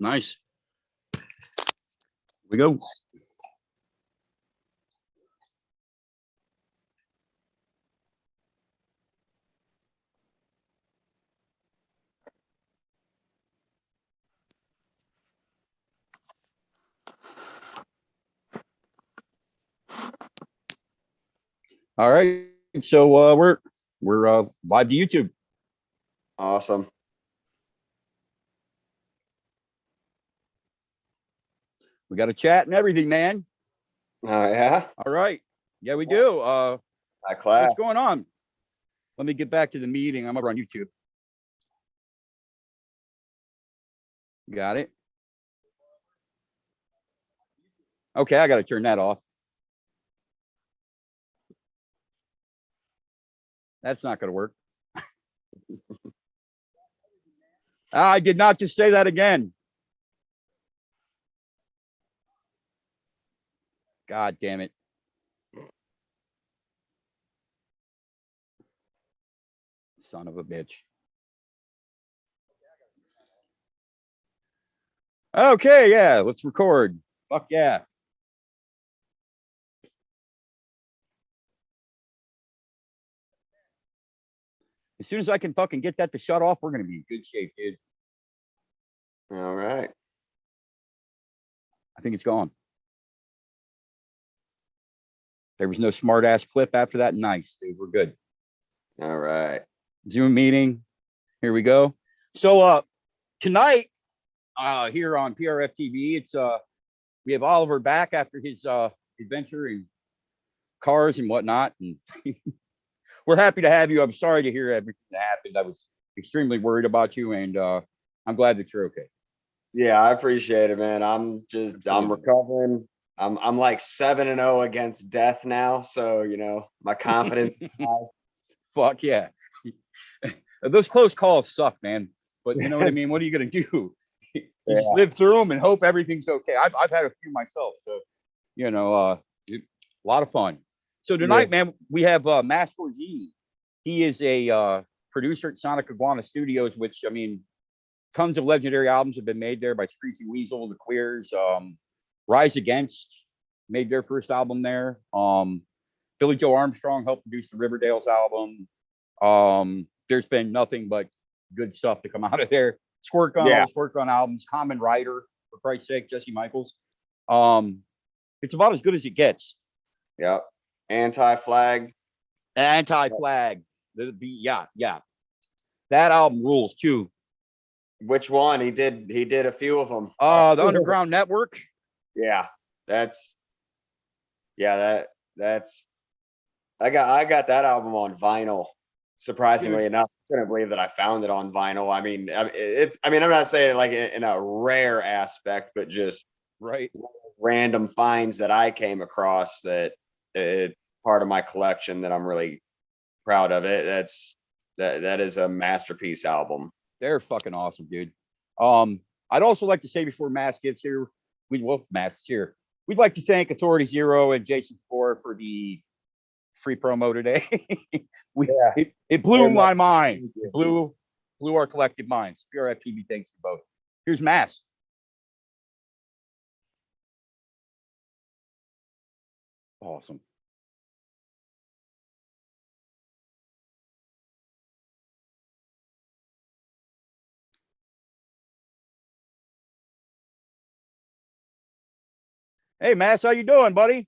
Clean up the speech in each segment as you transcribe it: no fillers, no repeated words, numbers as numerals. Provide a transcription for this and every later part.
Nice. Here we go. All right, so we're live to YouTube. Awesome. We got a chat and everything, man. Oh yeah. All right. Yeah, we do. Hi, class. What's going on? Let me get back to the meeting. I'm over on YouTube. Got it. Okay, I got to turn that off. That's not going to work. I did not just say that again. God damn it. Son of a bitch. Okay, yeah, let's record. Fuck yeah. As soon as I can fucking get that to shut off, we're going to be in good shape, dude. All right. I think it's gone. There was no smart ass clip after that. Nice, dude. We're good. All right. Zoom meeting. Here we go. So tonight, here on PRF TV, it's we have Oliver back after his adventure in cars and whatnot. And we're happy to have you. I'm sorry to hear everything that happened. I was extremely worried about you, and I'm glad that you're okay. Yeah, I appreciate it, man. I'm recovering. I'm like 7-0 against death now, so you know my confidence is high. Fuck yeah. Those close calls suck, man. But you know what I mean? What are you gonna do? You just live through them and hope everything's okay. I've had a few myself, so you know, a lot of fun. So tonight, man, we have Mass Giorgini. He is a producer at Sonic Iguana Studios, which I mean, tons of legendary albums have been made there by Screeching Weasel, The Queers, Rise Against made their first album there. Billie Joe Armstrong helped produce the Riverdales album. There's been nothing but good stuff to come out of there. Squirt Gun albums, Common Rider, for Christ's sake, Jesse Michaels. It's about as good as it gets. Yep. Anti-Flag. Anti-Flag. Yeah. That album rules too. Which one? He did a few of them. The Underground Network. Yeah. I got that album on vinyl. Surprisingly enough, I couldn't believe that I found it on vinyl. I mean, I'm not saying like in a rare aspect, but just random finds that I came across that part of my collection that I'm really proud of it. That is a masterpiece album. They're fucking awesome, dude. I'd also like to say before Mass gets here, Mass is here. We'd like to thank Authority Zero and Jason Spore for the free promo today. It blew my mind. It blew our collective minds. PRF TV, thanks to both. Here's Mass. Awesome. Hey, Mass, how you doing, buddy?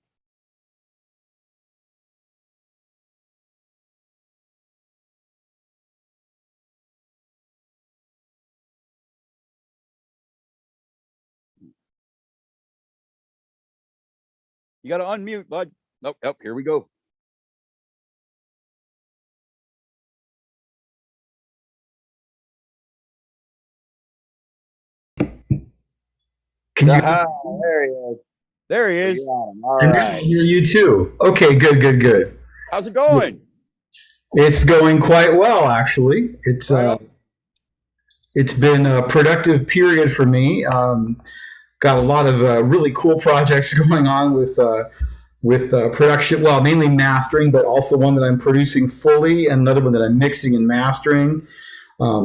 You got to unmute, bud. Nope, here we go. There he is. There he is. All right. I hear you too. Okay, good. How's it going? It's going quite well, actually. It's been a productive period for me. Got a lot of really cool projects going on with production. Well, mainly mastering, but also one that I'm producing fully, and another one that I'm mixing and mastering.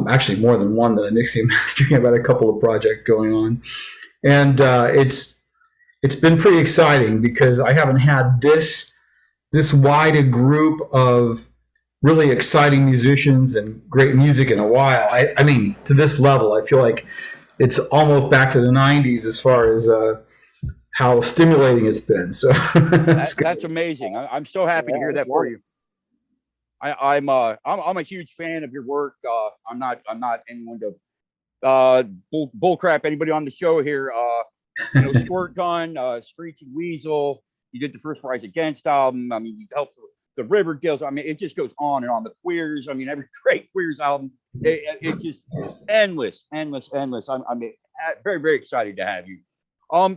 Actually, more than one that I'm mixing and mastering. I've got a couple of projects going on, and it's been pretty exciting because I haven't had this wide a group of really exciting musicians and great music in a while. I mean, to this level, I feel like it's almost back to the 90s as far as how stimulating it's been. So that's amazing. I'm so happy to hear that for you. I'm a huge fan of your work. I'm not anyone to bull crap anybody on the show here. Squirt Gun, Screeching Weasel. You did the first Rise Against album. I mean, you helped the Riverdales. I mean, it just goes on and on. The Queers. I mean, every great Queers album. It's just endless. I'm very, very excited to have you.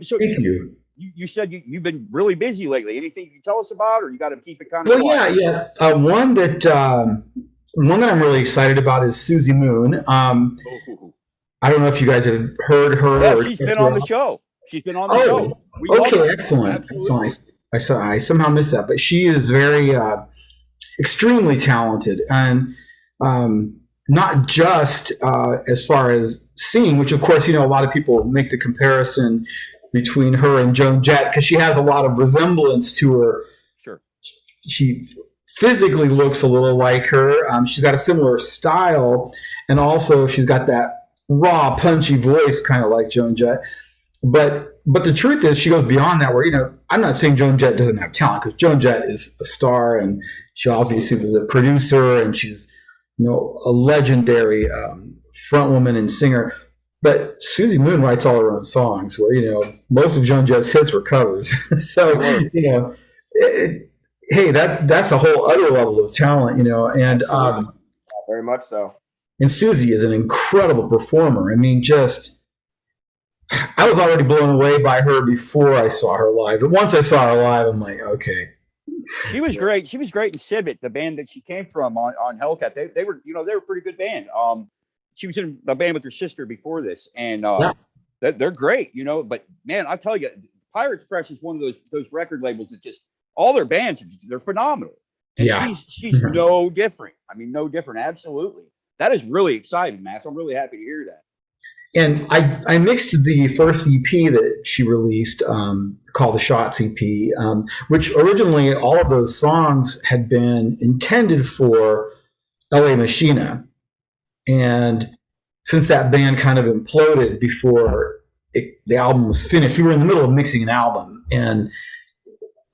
So thank you. You said you've been really busy lately. Anything you can tell us about, or you got to keep it kind of quiet? Yeah. One that I'm really excited about is Susie Moon. I don't know if you guys have heard her. Yeah, she's been on the show. She's been on the show. Okay, excellent. I somehow missed that, but she is very extremely talented, and not just as far as singing, which of course, a lot of people make the comparison between her and Joan Jett because she has a lot of resemblance to her. Sure. She physically looks a little like her. She's got a similar style, and also she's got that raw, punchy voice, kind of like Joan Jett. But the truth is, she goes beyond that. Where I'm not saying Joan Jett doesn't have talent, because Joan Jett is a star, and she obviously was a producer, and she's a legendary front woman and singer. But Susie Moon writes all her own songs, where most of Joan Jett's hits were covers. So hey, that's a whole other level of talent, and very much so. And Susie is an incredible performer. I mean, I was already blown away by her before I saw her live. But once I saw her live, I'm like, okay. She was great. She was great in Civet, the band that she came from on Hellcat. They were, they were a pretty good band. She was in a band with her sister before this, and they're great, But man, I tell you, Pirates Press is one of those record labels that just all their bands, they're phenomenal. And yeah, she's no different. I mean, no different. Absolutely. That is really exciting, man. So I'm really happy to hear that. And I mixed the first EP that she released, called the Shots EP, which originally all of those songs had been intended for LA Machina. And since that band kind of imploded before the album was finished, we were in the middle of mixing an album and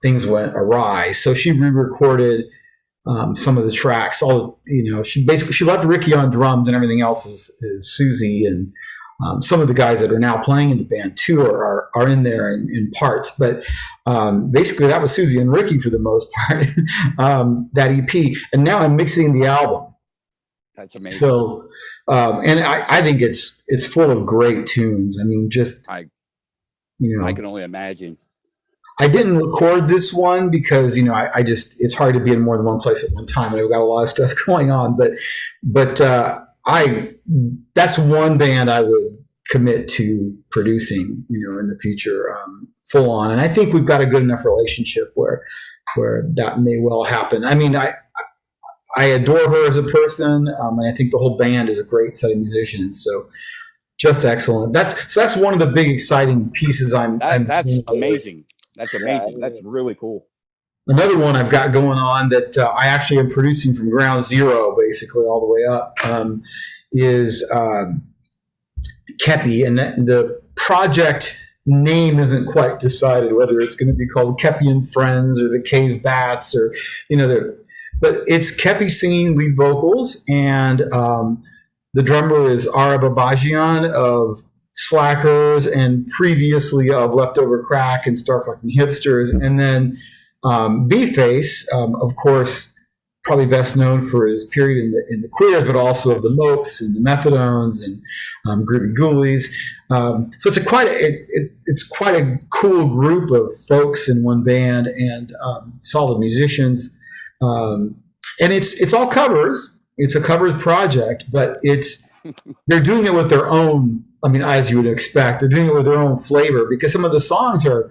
things went awry. So she re-recorded some of the tracks. She left Ricky on drums, and everything else is Susie, and some of the guys that are now playing in the band too are in there in parts. But basically, that was Susie and Ricky for the most part. That EP, and now I'm mixing the album. That's amazing. So, and I think it's full of great tunes. I mean, I can only imagine. I didn't record this one because it's hard to be in more than one place at one time, and I've got a lot of stuff going on. But that's one band I would commit to producing, in the future, full on. And I think we've got a good enough relationship where that may well happen. I mean, I adore her as a person, and I think the whole band is a great set of musicians. So just excellent. That's one of the big exciting pieces. That's amazing. That's amazing. That's really cool. Another one I've got going on that I actually am producing from ground zero, basically all the way up, is Kepi, and the project name isn't quite decided whether it's going to be called Kepi and Friends or the Cave Bats or but it's Kepi singing lead vocals, and the drummer is Ara Babajian of Slackers and previously of Leftover Crack and Starfucking Hipsters, and then B-Face, of course, probably best known for his period in the Queers, but also of the Mopes and the Methadones and Groovy Ghoulies. So it's quite a cool group of folks in one band, and solid musicians. And it's all covers. It's a covers project, but they're doing it with their own. I mean, as you would expect, they're doing it with their own flavor, because some of the songs are,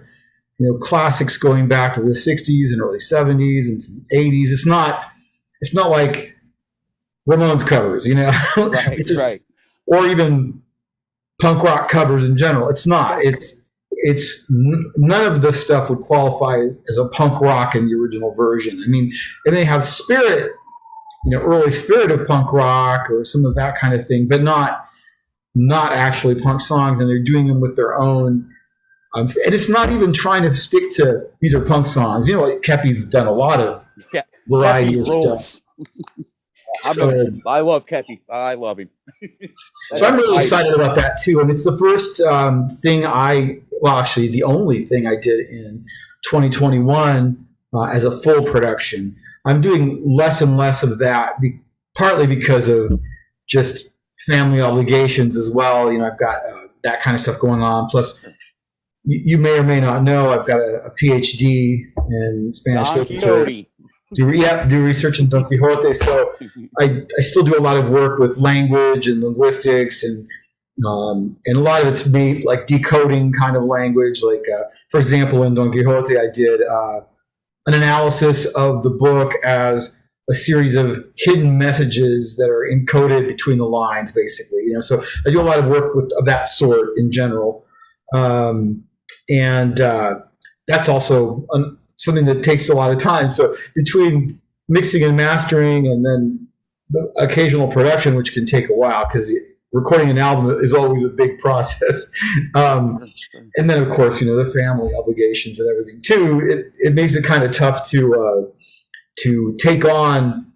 classics going back to the '60s and early '70s and some '80s. It's not like Ramones covers, you know, Right, right. or even punk rock covers in general. It's not. None of this stuff would qualify as a punk rock in the original version. I mean, and they have spirit, you know, early spirit of punk rock or some of that kind of thing, but not actually punk songs, and they're doing them with their own. And it's not even trying to stick to these are punk songs. You know, like Kepi's done a lot of variety of stuff. I love Kepi. I love him. So I'm really excited about that too. And it's the first thing actually the only thing I did in 2021 as a full production. I'm doing less and less of that, partly because of just family obligations as well. You know, I've got that kind of stuff going on. Plus, you may or may not know, I've got a PhD in Spanish literature. Do research in Don Quixote. So I still do a lot of work with language and linguistics, and a lot of it's me like decoding kind of language. Like for example, in Don Quixote, I did an analysis of the book as a series of hidden messages that are encoded between the lines, basically. You know, so I do a lot of work of that sort in general, and that's also something that takes a lot of time. So between mixing and mastering and then the occasional production, which can take a while because recording an album is always a big process. And then, of course, you know, the family obligations and everything too. It makes it kind of tough to take on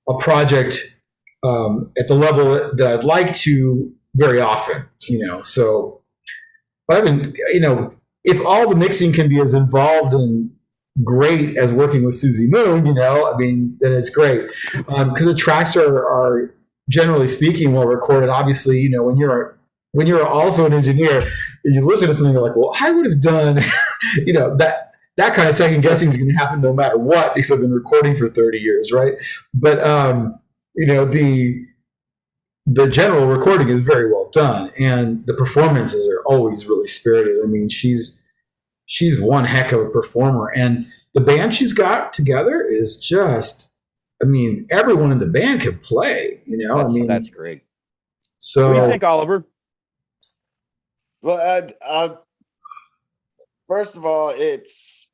a project at the level that I'd like to very often, you know. So, but I've been, you know, if all the mixing can be as involved and great as working with Susie Moon, you know, I mean, then it's great. Because the tracks are generally speaking well recorded. Obviously, you know, when you're also an engineer and you listen to something, you're like, well, I would have done, you know, that kind of second guessing is going to happen no matter what, because I've been recording for 30 years, right? But you know, the general recording is very well done, and the performances are always really spirited. I mean, she's one heck of a performer, and the band she's got together is just, I mean, everyone in the band can play, you know. That's great. So what do you think, Oliver? Well, first of all, it's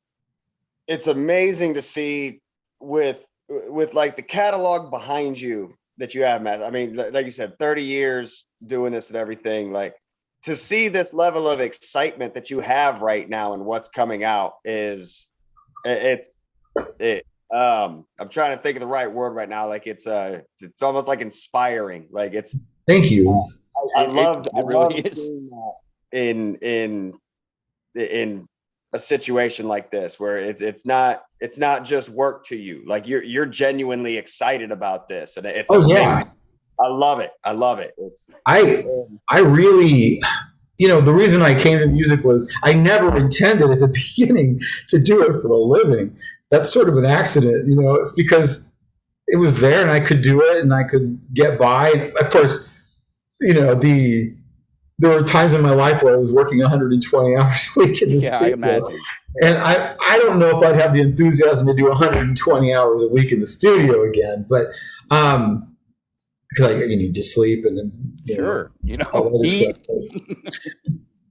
amazing to see with like the catalog behind you that you have, Matt. I mean, like you said, 30 years doing this and everything, like, to see this level of excitement that you have right now and what's coming out I'm trying to think of the right word right now. Like it's almost like inspiring. Like it's. Thank you. I loved really seeing that in a situation like this where it's not just work to you. Like you're genuinely excited about this, and it's yeah. I love it. I really, you know, the reason I came to music was I never intended at the beginning to do it for a living. That's sort of an accident, you know. It's because it was there and I could do it and I could get by. And of course, you know, there were times in my life where I was working 120 hours a week in the studio. I imagine. And I don't know if I'd have the enthusiasm to do 120 hours a week in the studio again, but because you need to sleep and then sure, you know, all other stuff.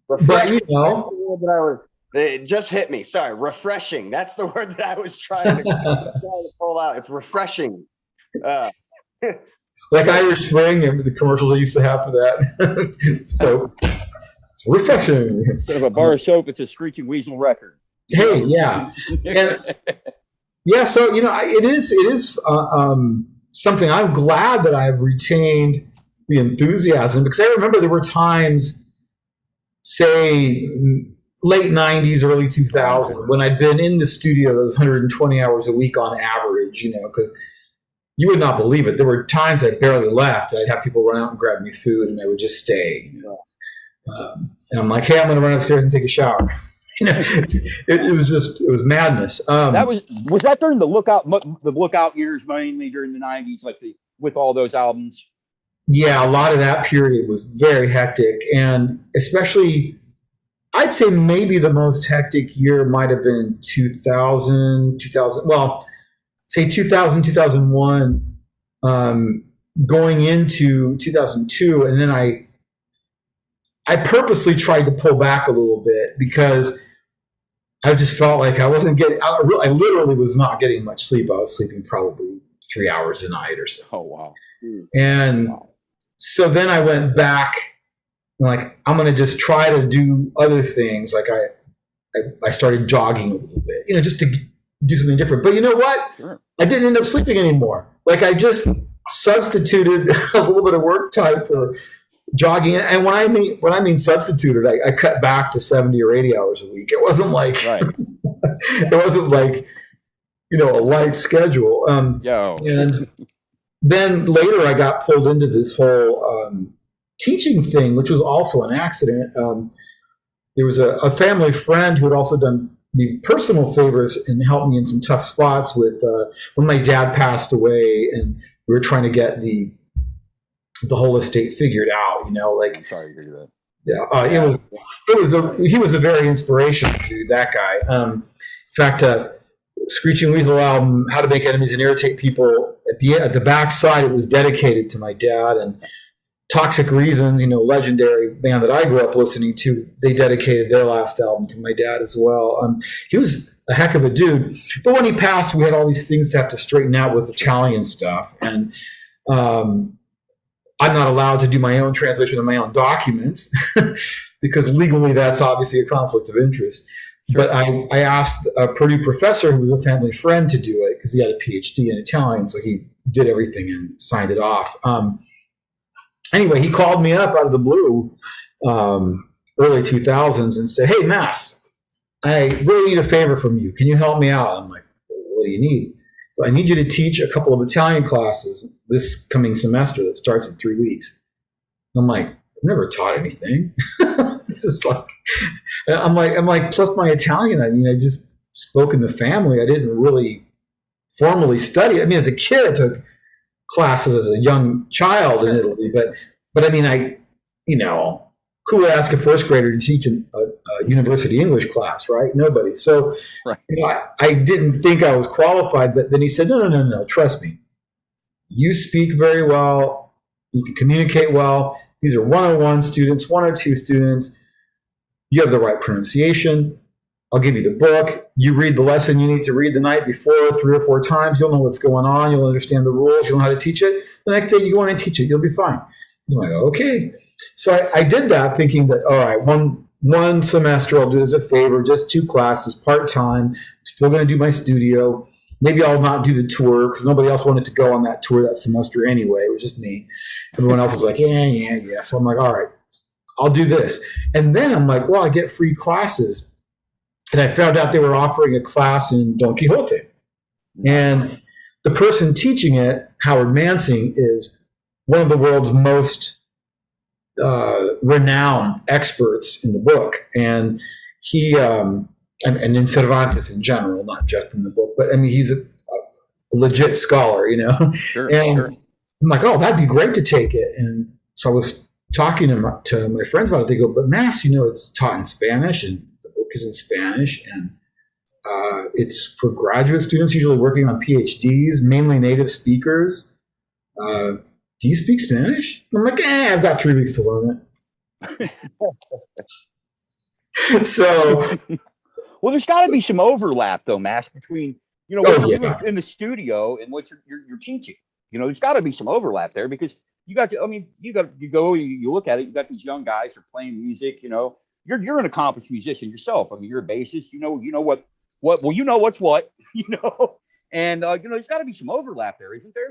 But you know, it just hit me. Sorry, refreshing. That's the word that I was trying to pull out. It's refreshing. Like Irish Spring and the commercials I used to have for that. So it's refreshing. Instead of a bar of soap, it's a Screeching Weasel record. Hey, yeah, and yeah. So you know, it is. Something I'm glad that I've retained the enthusiasm, because I remember there were times, say late 90s, early 2000, when I'd been in the studio those 120 hours a week on average, you know, because you would not believe it. There were times I barely left. I'd have people run out and grab me food, and I would just stay. You know? And I'm like, hey, I'm going to run upstairs and take a shower. You know, it was madness. Was that during the lookout years, mainly during the 90s, like with all those albums? Yeah, a lot of that period was very hectic, and especially, I'd say maybe the most hectic year might have been 2000. Well, say 2000, 2001. going into 2002, and then I purposely tried to pull back a little bit because I just felt like I wasn't getting. I literally was not getting much sleep. I was sleeping probably 3 hours a night or so. Oh wow! And so then I went back, like I'm going to just try to do other things. Like I started jogging a little bit, just to do something different. But you know what? Sure. I didn't end up sleeping anymore. Like I just substituted a little bit of work time for jogging. And when I mean substituted, I cut back to 70 or 80 hours a week. It wasn't like it wasn't like a light schedule. And then later I got pulled into this whole teaching thing, which was also an accident. There was a family friend who had also done me personal favors and helped me in some tough spots with when my dad passed away, and we were trying to get the whole estate figured out. I'm sorry to hear that. Yeah, he was a very inspirational dude. That guy. In fact, Screeching Weasel album, How to Make Enemies and Irritate People. At the back side, it was dedicated to my dad. And Toxic Reasons, legendary band that I grew up listening to, they dedicated their last album to my dad as well. He was a heck of a dude. But when he passed, we had all these things to have to straighten out with Italian stuff. And I'm not allowed to do my own translation of my own documents because legally that's obviously a conflict of interest. But I asked a Purdue professor who was a family friend to do it because he had a PhD in Italian, so he did everything and signed it off. Anyway, he called me up out of the blue, early 2000s, and said, "Hey, Mass, I really need a favor from you. Can you help me out?" I'm like, "What do you need?" "So I need you to teach a couple of Italian classes this coming semester that starts in 3 weeks." I'm like, "I've never taught anything." This is like, I'm like, plus my Italian, I just spoke in the family. I didn't really formally study. As a kid, I took classes as a young child in Italy, but who would ask a first grader to teach a university English class, right? Nobody. So I didn't think I was qualified, but then he said, no, trust me. You speak very well. You can communicate well. These are 101 students, 102 students. You have the right pronunciation. I'll give you the book. You read the lesson you need to read the night before 3 or 4 times. You'll know what's going on. You'll understand the rules. You'll know how to teach it. The next day you go in and teach it. You'll be fine. I'm like, okay. So I did that thinking that, all right, one semester I'll do it as a favor, just 2 classes, part-time. Still going to do my studio. Maybe I'll not do the tour because nobody else wanted to go on that tour that semester anyway. It was just me. Everyone else was like, yeah. So I'm like, all right, I'll do this. And then I'm like, well, I get free classes. And I found out they were offering a class in Don Quixote. And the person teaching it, Howard Mansing, is one of the world's most renowned experts in the book. And he, and in Cervantes in general, not just in the book, but he's a legit scholar, Sure, and sure. I'm like, oh, that'd be great to take it. And so I was talking to my friends about it. They go, but Mass, it's taught in Spanish and the book is in Spanish, and it's for graduate students usually working on PhDs, mainly native speakers. Do you speak Spanish? I'm like, I've got 3 weeks to learn it. So, well, there's got to be some overlap though, Mass, between what you're doing in the studio and what you're teaching. There's got to be some overlap there because you got to. You go, you look at it. You got these young guys who are playing music. You're an accomplished musician yourself. You're a bassist. You know what. Well, you know what's what. And there's got to be some overlap there, isn't there?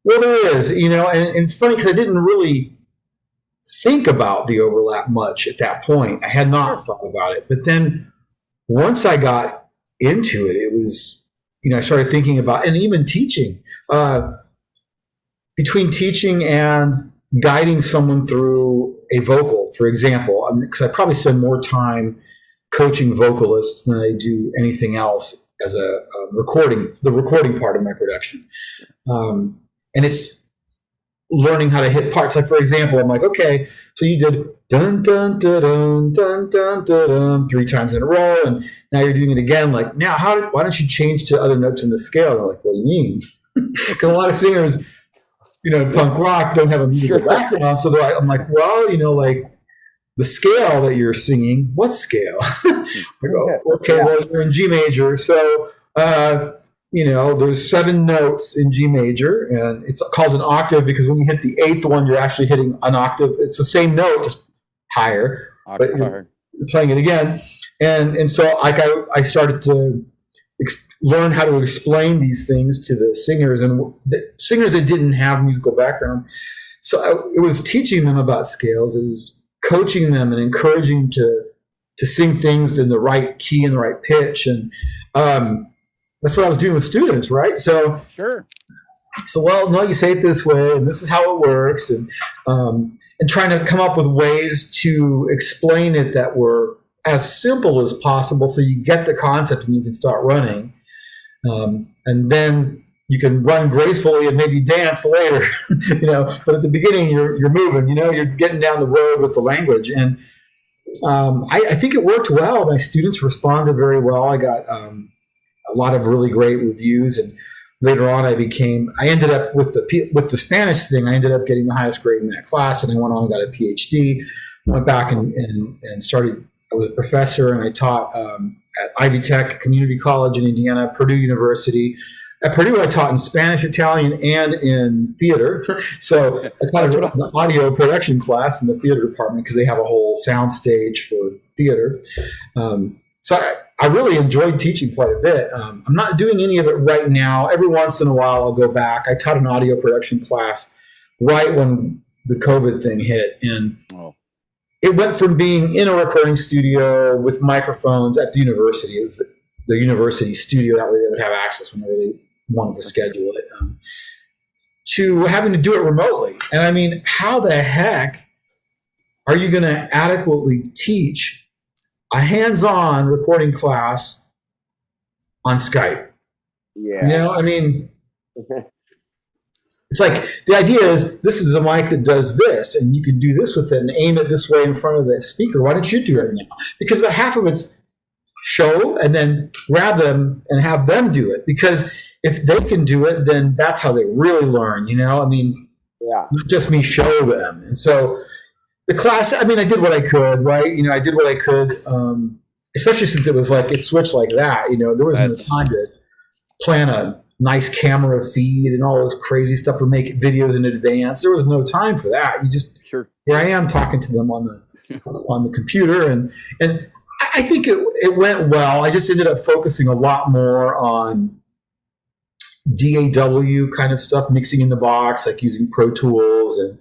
Well, there is. And it's funny because I didn't really think about the overlap much at that point. I had not thought about it, but then once I got into it, it was, I started thinking about, and even teaching, between teaching and guiding someone through a vocal, for example, because I probably spend more time coaching vocalists than I do anything else as the recording part of my production. And it's learning how to hit parts. Like, for example, I'm like, okay, so you did dun, dun, dun, dun, dun, dun, dun, dun, 3 times in a row, and now you're doing it again. Like, now, why don't you change to other notes in the scale? They're like, what do you mean? Because a lot of singers punk rock don't have a musical background. So I'm like, well, like the scale that you're singing, what scale? I go, okay, well, you're in G major. So, there's 7 notes in G major, and it's called an octave because when you hit the 8th one, you're actually hitting an octave. It's the same note, just higher, but you're playing it again. And so I started to learn how to explain these things to the singers, and the singers that didn't have musical background. So it was teaching them about scales. It was coaching them and encouraging them to sing things in the right key and the right pitch. And that's what I was doing with students, right? So well, no, you say it this way, and this is how it works, and trying to come up with ways to explain it that were as simple as possible, so you get the concept and you can start running, and then you can run gracefully and maybe dance later, But at the beginning, you're moving, you're getting down the road with the language, and I think it worked well. My students responded very well. I got a lot of really great reviews, and later on, I ended up with the Spanish thing. I ended up getting the highest grade in that class, and I went on and got a PhD. Went back and started. I was a professor, and I taught at Ivy Tech Community College in Indiana, Purdue University. At Purdue, I taught in Spanish, Italian, and in theater. So I taught an audio production class in the theater department because they have a whole sound stage for theater. So I really enjoyed teaching quite a bit. I'm not doing any of it right now. Every once in a while, I'll go back. I taught an audio production class right when the COVID thing hit, and it went from being in a recording studio with microphones at the university. It was the university studio. That way they would have access whenever they wanted to schedule it, to having to do it remotely. And I mean, how the heck are you going to adequately teach a hands-on recording class on Skype? Yeah. It's like the idea is this is a mic that does this, and you can do this with it and aim it this way in front of the speaker. Why don't you do it now? Because half of it's show and then grab them and have them do it. Because if they can do it, then that's how they really learn, not just me show them. And so the class, I did what I could, right? I did what I could, especially since it was like, it switched like that, there was no time to plan a nice camera feed and all this crazy stuff or make videos in advance. There was no time for that. You just, here I am talking to them on the computer. And I think it went well. I just ended up focusing a lot more on DAW kind of stuff, mixing in the box, like using Pro Tools and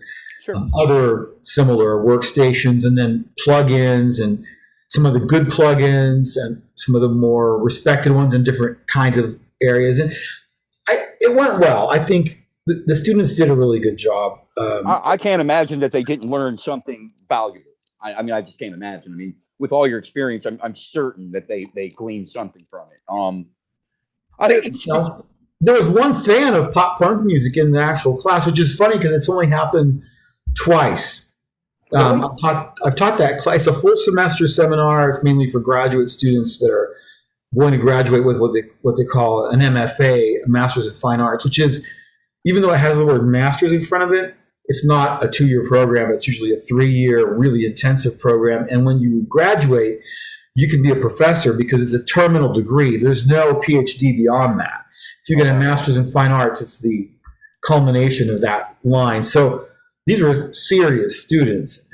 other similar workstations, and then plugins and some of the good plugins and some of the more respected ones in different kinds of areas. And it went well. I think the students did a really good job. I can't imagine that they didn't learn something valuable. I just can't imagine. With all your experience, I'm certain that they gleaned something from it. There was one fan of pop punk music in the actual class, which is funny because it's only happened twice. I've taught that class. It's a full semester seminar. It's mainly for graduate students that are going to graduate with what they call an MFA, a Master's in Fine Arts, which is, even though it has the word Master's in front of it, it's not a 2-year program. It's usually a 3-year, really intensive program. And when you graduate, you can be a professor because it's a terminal degree. There's no PhD beyond that. If you get a Master's in Fine Arts, it's the culmination of that line. So these were serious students.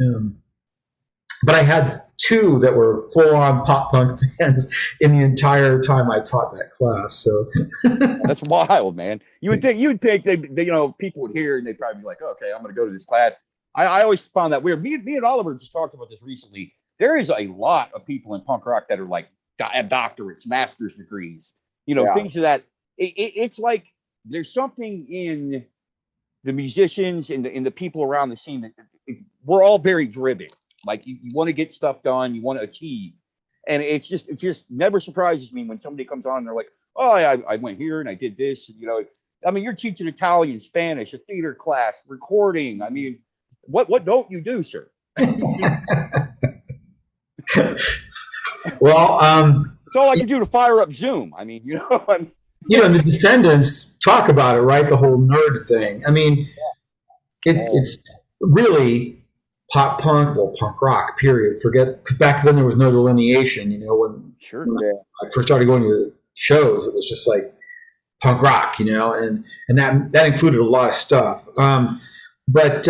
But I had 2 that were full-on pop punk fans in the entire time I taught that class. So that's wild, man. You would think they people would hear and they'd probably be like, okay, I'm going to go to this class. I always found that weird. Me and Oliver just talked about this recently. There is a lot of people in punk rock that are like doctorates, master's degrees, things of that. It's like there's something in the musicians and the people around the scene that we're all very driven. Like you want to get stuff done, you want to achieve, and it just never surprises me when somebody comes on and they're like, "Oh, I went here and I did this." And, you're teaching Italian, Spanish, a theater class, recording. What don't you do, sir? Well, it's all I can do to fire up Zoom. The Descendants talk about it, right? The whole nerd thing. It's really pop punk, well, punk rock, period. Forget, because back then there was no delineation, when I first started going to the shows, it was just like punk rock, and that included a lot of stuff. But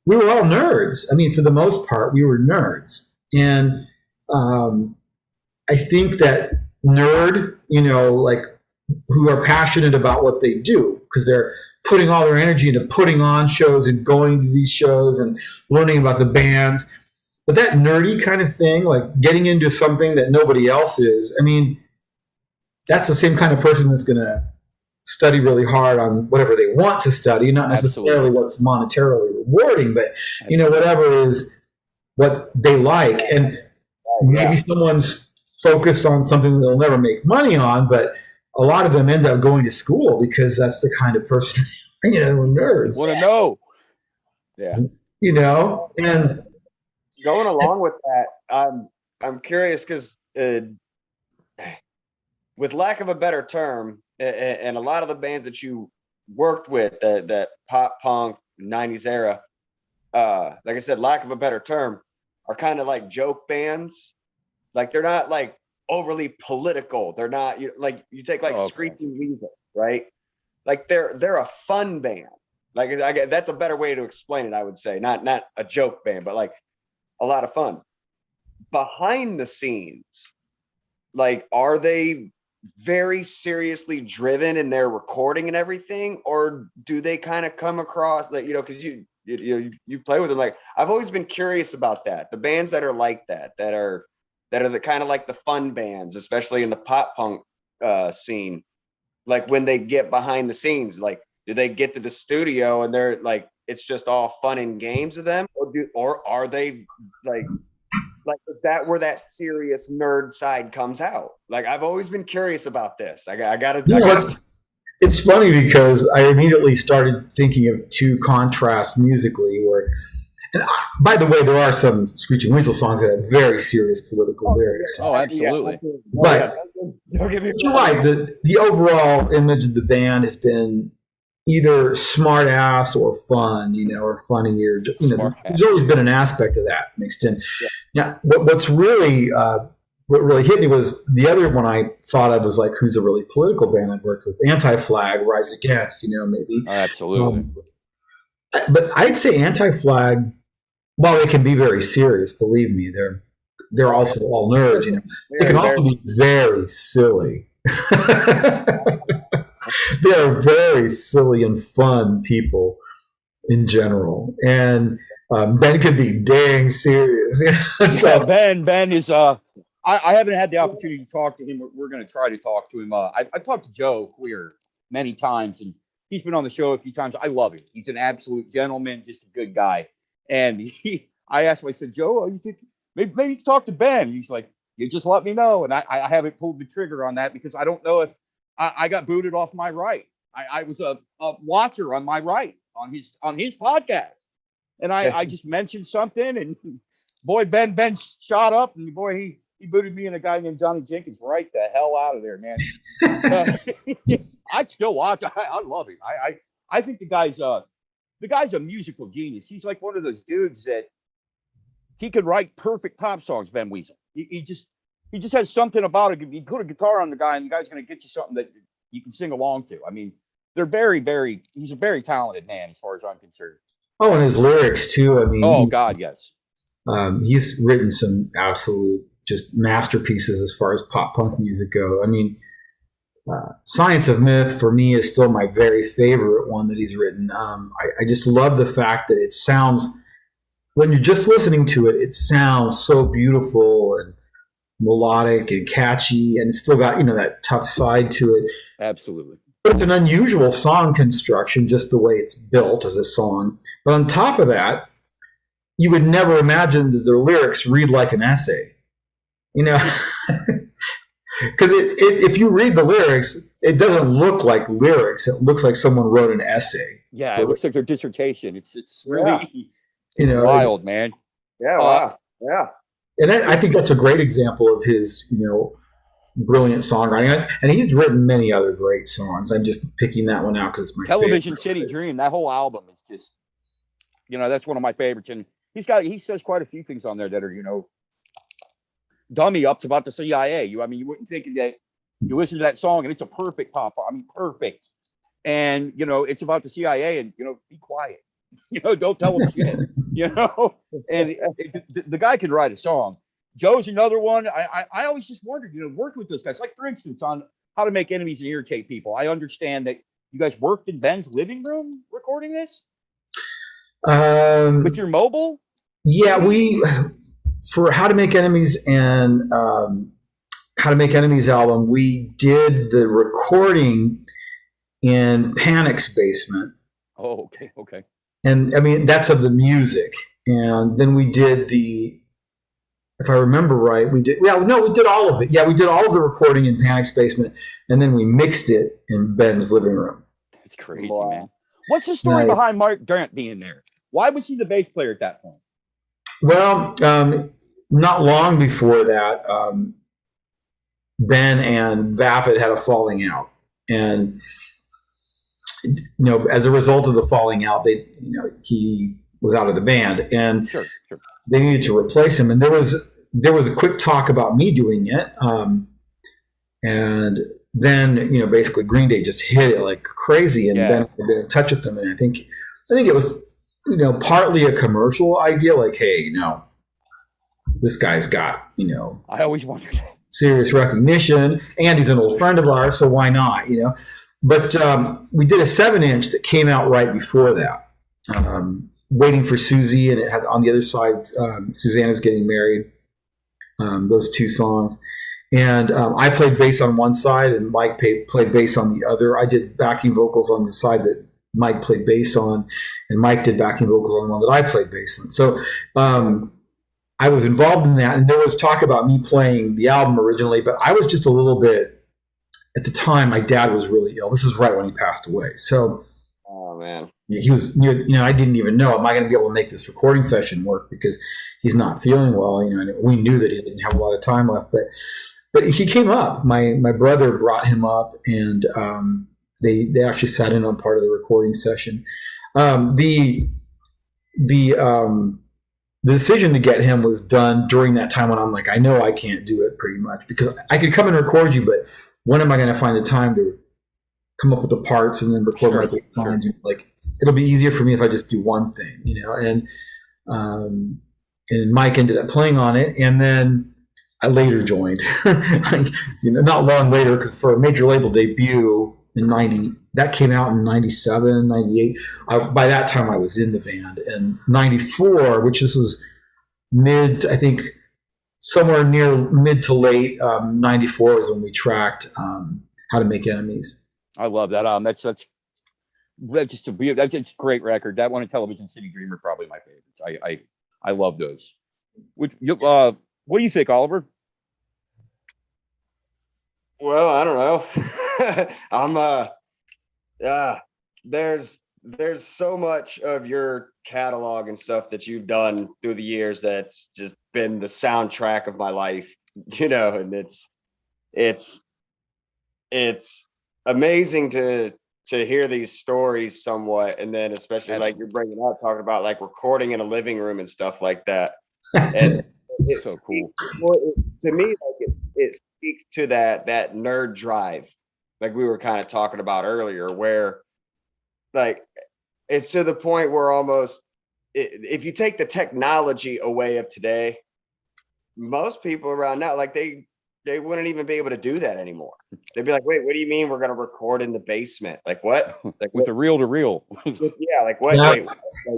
we were all nerds. I mean, for the most part, we were nerds. And I think that nerd, like who are passionate about what they do because they're putting all their energy into putting on shows and going to these shows and learning about the bands. But that nerdy kind of thing, like getting into something that nobody else is, I mean, that's the same kind of person that's going to study really hard on whatever they want to study, not necessarily what's monetarily rewarding, but, whatever is what they like. And maybe someone's focused on something that they'll never make money on, but a lot of them end up going to school because that's the kind of person, nerds. Want to know. Yeah. And going along with that, I'm curious because with lack of a better term, and a lot of the bands that you worked with, that pop punk 90s era, like I said, lack of a better term, are kind of like joke bands. Like they're not like overly political. They're not like you take like Screeching Weasel, right? Like they're a fun band. Like that's a better way to explain it, I would say. Not a joke band, but like a lot of fun. Behind the scenes, like are they very seriously driven in their recording and everything, or do they kind of come across like because you play with them? Like I've always been curious about that. The bands that are like that are the kind of like the fun bands, especially in the pop punk scene. Like when they get behind the scenes, like do they get to the studio and they're like it's just all fun and games of them, or are they like is that where that serious nerd side comes out? Like I've always been curious about this. I gotta. It's funny because I immediately started thinking of two contrasts musically. By the way, there are some Screeching Weasel songs that have very serious political lyrics. Oh, absolutely. But don't get me wrong. You're right. The overall image of the band has been either smart ass or fun, or funny, or there's always been an aspect of that mixed in. Yeah. Now, what really hit me was the other one I thought of was like, who's a really political band I'd worked with? Anti-Flag, Rise Against, maybe. Absolutely. But I'd say Anti-Flag, while they can be very serious, believe me, they're also all nerds. They can also be very silly. They are very silly and fun people in general, and Ben can be dang serious. So Ben is I haven't had the opportunity to talk to him. We're going to try to talk to him. I talked to Joe Queer many times, and he's been on the show a few times. I love him. He's an absolute gentleman, just a good guy. And I asked him, I said, Joe, you think maybe you can talk to Ben? He's like, you just let me know. And I haven't pulled the trigger on that because I don't know if I got booted off my right. I was a watcher on my right on his podcast. And I just mentioned something, and boy, Ben shot up, and boy, he booted me and a guy named Johnny Jenkins right the hell out of there, man. I still watch. I love him. I think the guy's a musical genius. He's like one of those dudes that he could write perfect pop songs. Ben Weasel. He just has something about it. You put a guitar on the guy, and the guy's going to get you something that you can sing along to. I mean, they're he's a very talented man as far as I'm concerned. Oh, and his lyrics too. I mean, oh God, yes. He's written some absolute just masterpieces as far as pop punk music go. I mean, Science of Myth for me is still my very favorite one that he's written. I just love the fact that it sounds, when you're just listening to it, it sounds so beautiful and melodic and catchy, and it's still got that tough side to it. Absolutely. But it's an unusual song construction, just the way it's built as a song. But on top of that, you would never imagine that the lyrics read like an essay. Because if you read the lyrics, it doesn't look like lyrics. It looks like someone wrote an essay. Yeah, it looks like their dissertation. It's really wild, man. Yeah, wow. Yeah. And I think that's a great example of his, brilliant songwriting. And he's written many other great songs. I'm just picking that one out because it's my Television favorite. City Dream. That whole album is just That's one of my favorites. And he says quite a few things on there that are, dummy ups about the CIA. You wouldn't think that you listen to that song and it's a perfect pop. Perfect. And, it's about the CIA and, be quiet. Don't tell them shit, and the guy can write a song. Joe's another one. I always just wondered, working with those guys, like for instance, on How to Make Enemies and Irritate People. I understand that you guys worked in Ben's living room recording this with your mobile. Yeah, for How to Make Enemies and How to Make Enemies album, we did the recording in Panic's basement. Oh, okay. And that's of the music. And then we did if I remember right, we did all of it. Yeah, we did all of the recording in Panic's basement, and then we mixed it in Ben's living room. That's crazy, man. What's the story behind Mark Grant being there? Why was he the bass player at that point? Well, not long before that, Ben and Vapid had a falling out. And, as a result of the falling out, he was out of the band, and sure. They needed to replace him. And there was a quick talk about me doing it. And then, basically Green Day just hit it like crazy, and Ben had been in touch with them. And I think it was, partly a commercial idea, like, hey, this guy's got, I always wondered, serious recognition, and he's an old friend of ours, so why not, But we did a 7-inch that came out right before that. Waiting for Susie, and it had on the other side, Susanna's Getting Married, those two songs. And I played bass on one side, and Mike played bass on the other. I did backing vocals on the side that Mike played bass on, and Mike did backing vocals on the one that I played bass on. So I was involved in that, and there was talk about me playing the album originally, but I was just a little bit, at the time, my dad was really ill. This is right when he passed away. So, oh man, he was near, I didn't even know, am I going to be able to make this recording session work, because he's not feeling well, and we knew that he didn't have a lot of time left, but he came up. My brother brought him up, and they actually sat in on part of the recording session. The decision to get him was done during that time when I'm like, I know I can't do it, pretty much, because I could come and record you, but when am I going to find the time to come up with the parts and then record my big lines? Like, it'll be easier for me if I just do one thing, and Mike ended up playing on it, and then I later joined, not long later, because for a major label debut in 90, that came out in 97, 98. By that time I was in the band. And 94, which this was I think somewhere near mid to late 94 is when we tracked How to Make Enemies. I love that. That's just that's a great record. That one and Television City Dreamer, probably my favorites. I love those. What do you think, Oliver? Well, I don't know. There's so much of your catalog and stuff that you've done through the years that's just been the soundtrack of my life, and it's amazing to hear these stories somewhat, and then especially like you're bringing up, talking about like recording in a living room and stuff like that. And it's so cool. To me, like it speaks to that nerd drive, like we were kind of talking about earlier, where like it's to the point where almost if you take the technology away of today, most people around now, like they wouldn't even be able to do that anymore. They'd be like, wait, what do you mean we're going to record in the basement? Like what? Like with a reel to reel. Yeah. Like what? Yeah. Wait,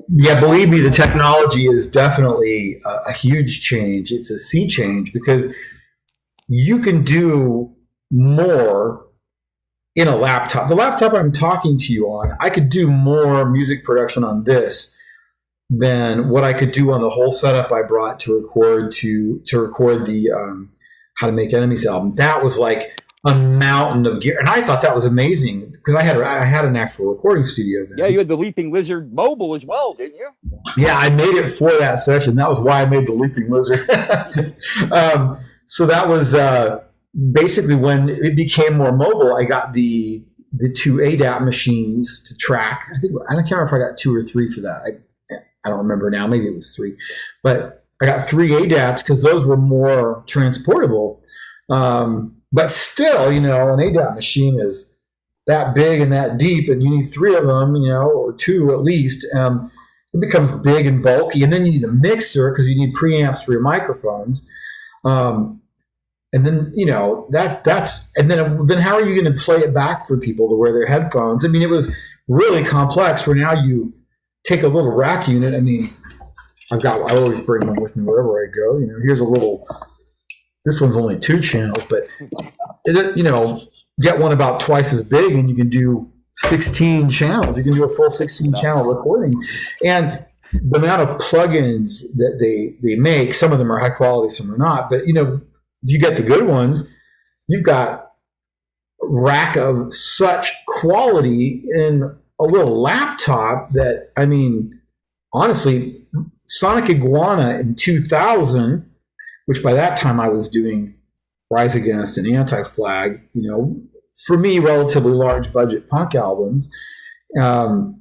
Yeah, believe me, the technology is definitely a huge change. It's a sea change, because you can do more in a laptop. The laptop I'm talking to you on, I could do more music production on this than what I could do on the whole setup I brought to record the How to Make Enemies album. That was like a mountain of gear, and I thought that was amazing, because I had an actual recording studio then. Yeah, you had the Leaping Lizard mobile as well, didn't you? Yeah, I made it for that session. That was why I made the Leaping Lizard. So that was basically when it became more mobile. I got the two ADAT machines to track. I can't remember if I got 2 or 3 for that. I don't remember now. Maybe it was 3, but I got 3 ADATs because those were more transportable. But still, an ADAT machine is that big and that deep, and you need 3 of them, or 2 at least. It becomes big and bulky, and then you need a mixer because you need preamps for your microphones. And then, and then how are you going to play it back for people to wear their headphones? I mean, it was really complex where now you take a little rack unit. I mean, I always bring one with me wherever I go. Here's a little, this one's only 2 channels, but, get one about twice as big and you can do 16 channels. You can do a full 16 channel recording. And the amount of plugins that they make, some of them are high quality, some are not, but, if you get the good ones, you've got a rack of such quality in a little laptop that, I mean, honestly, Sonic Iguana in 2000, which by that time I was doing Rise Against and Anti-Flag, for me, relatively large budget punk albums. I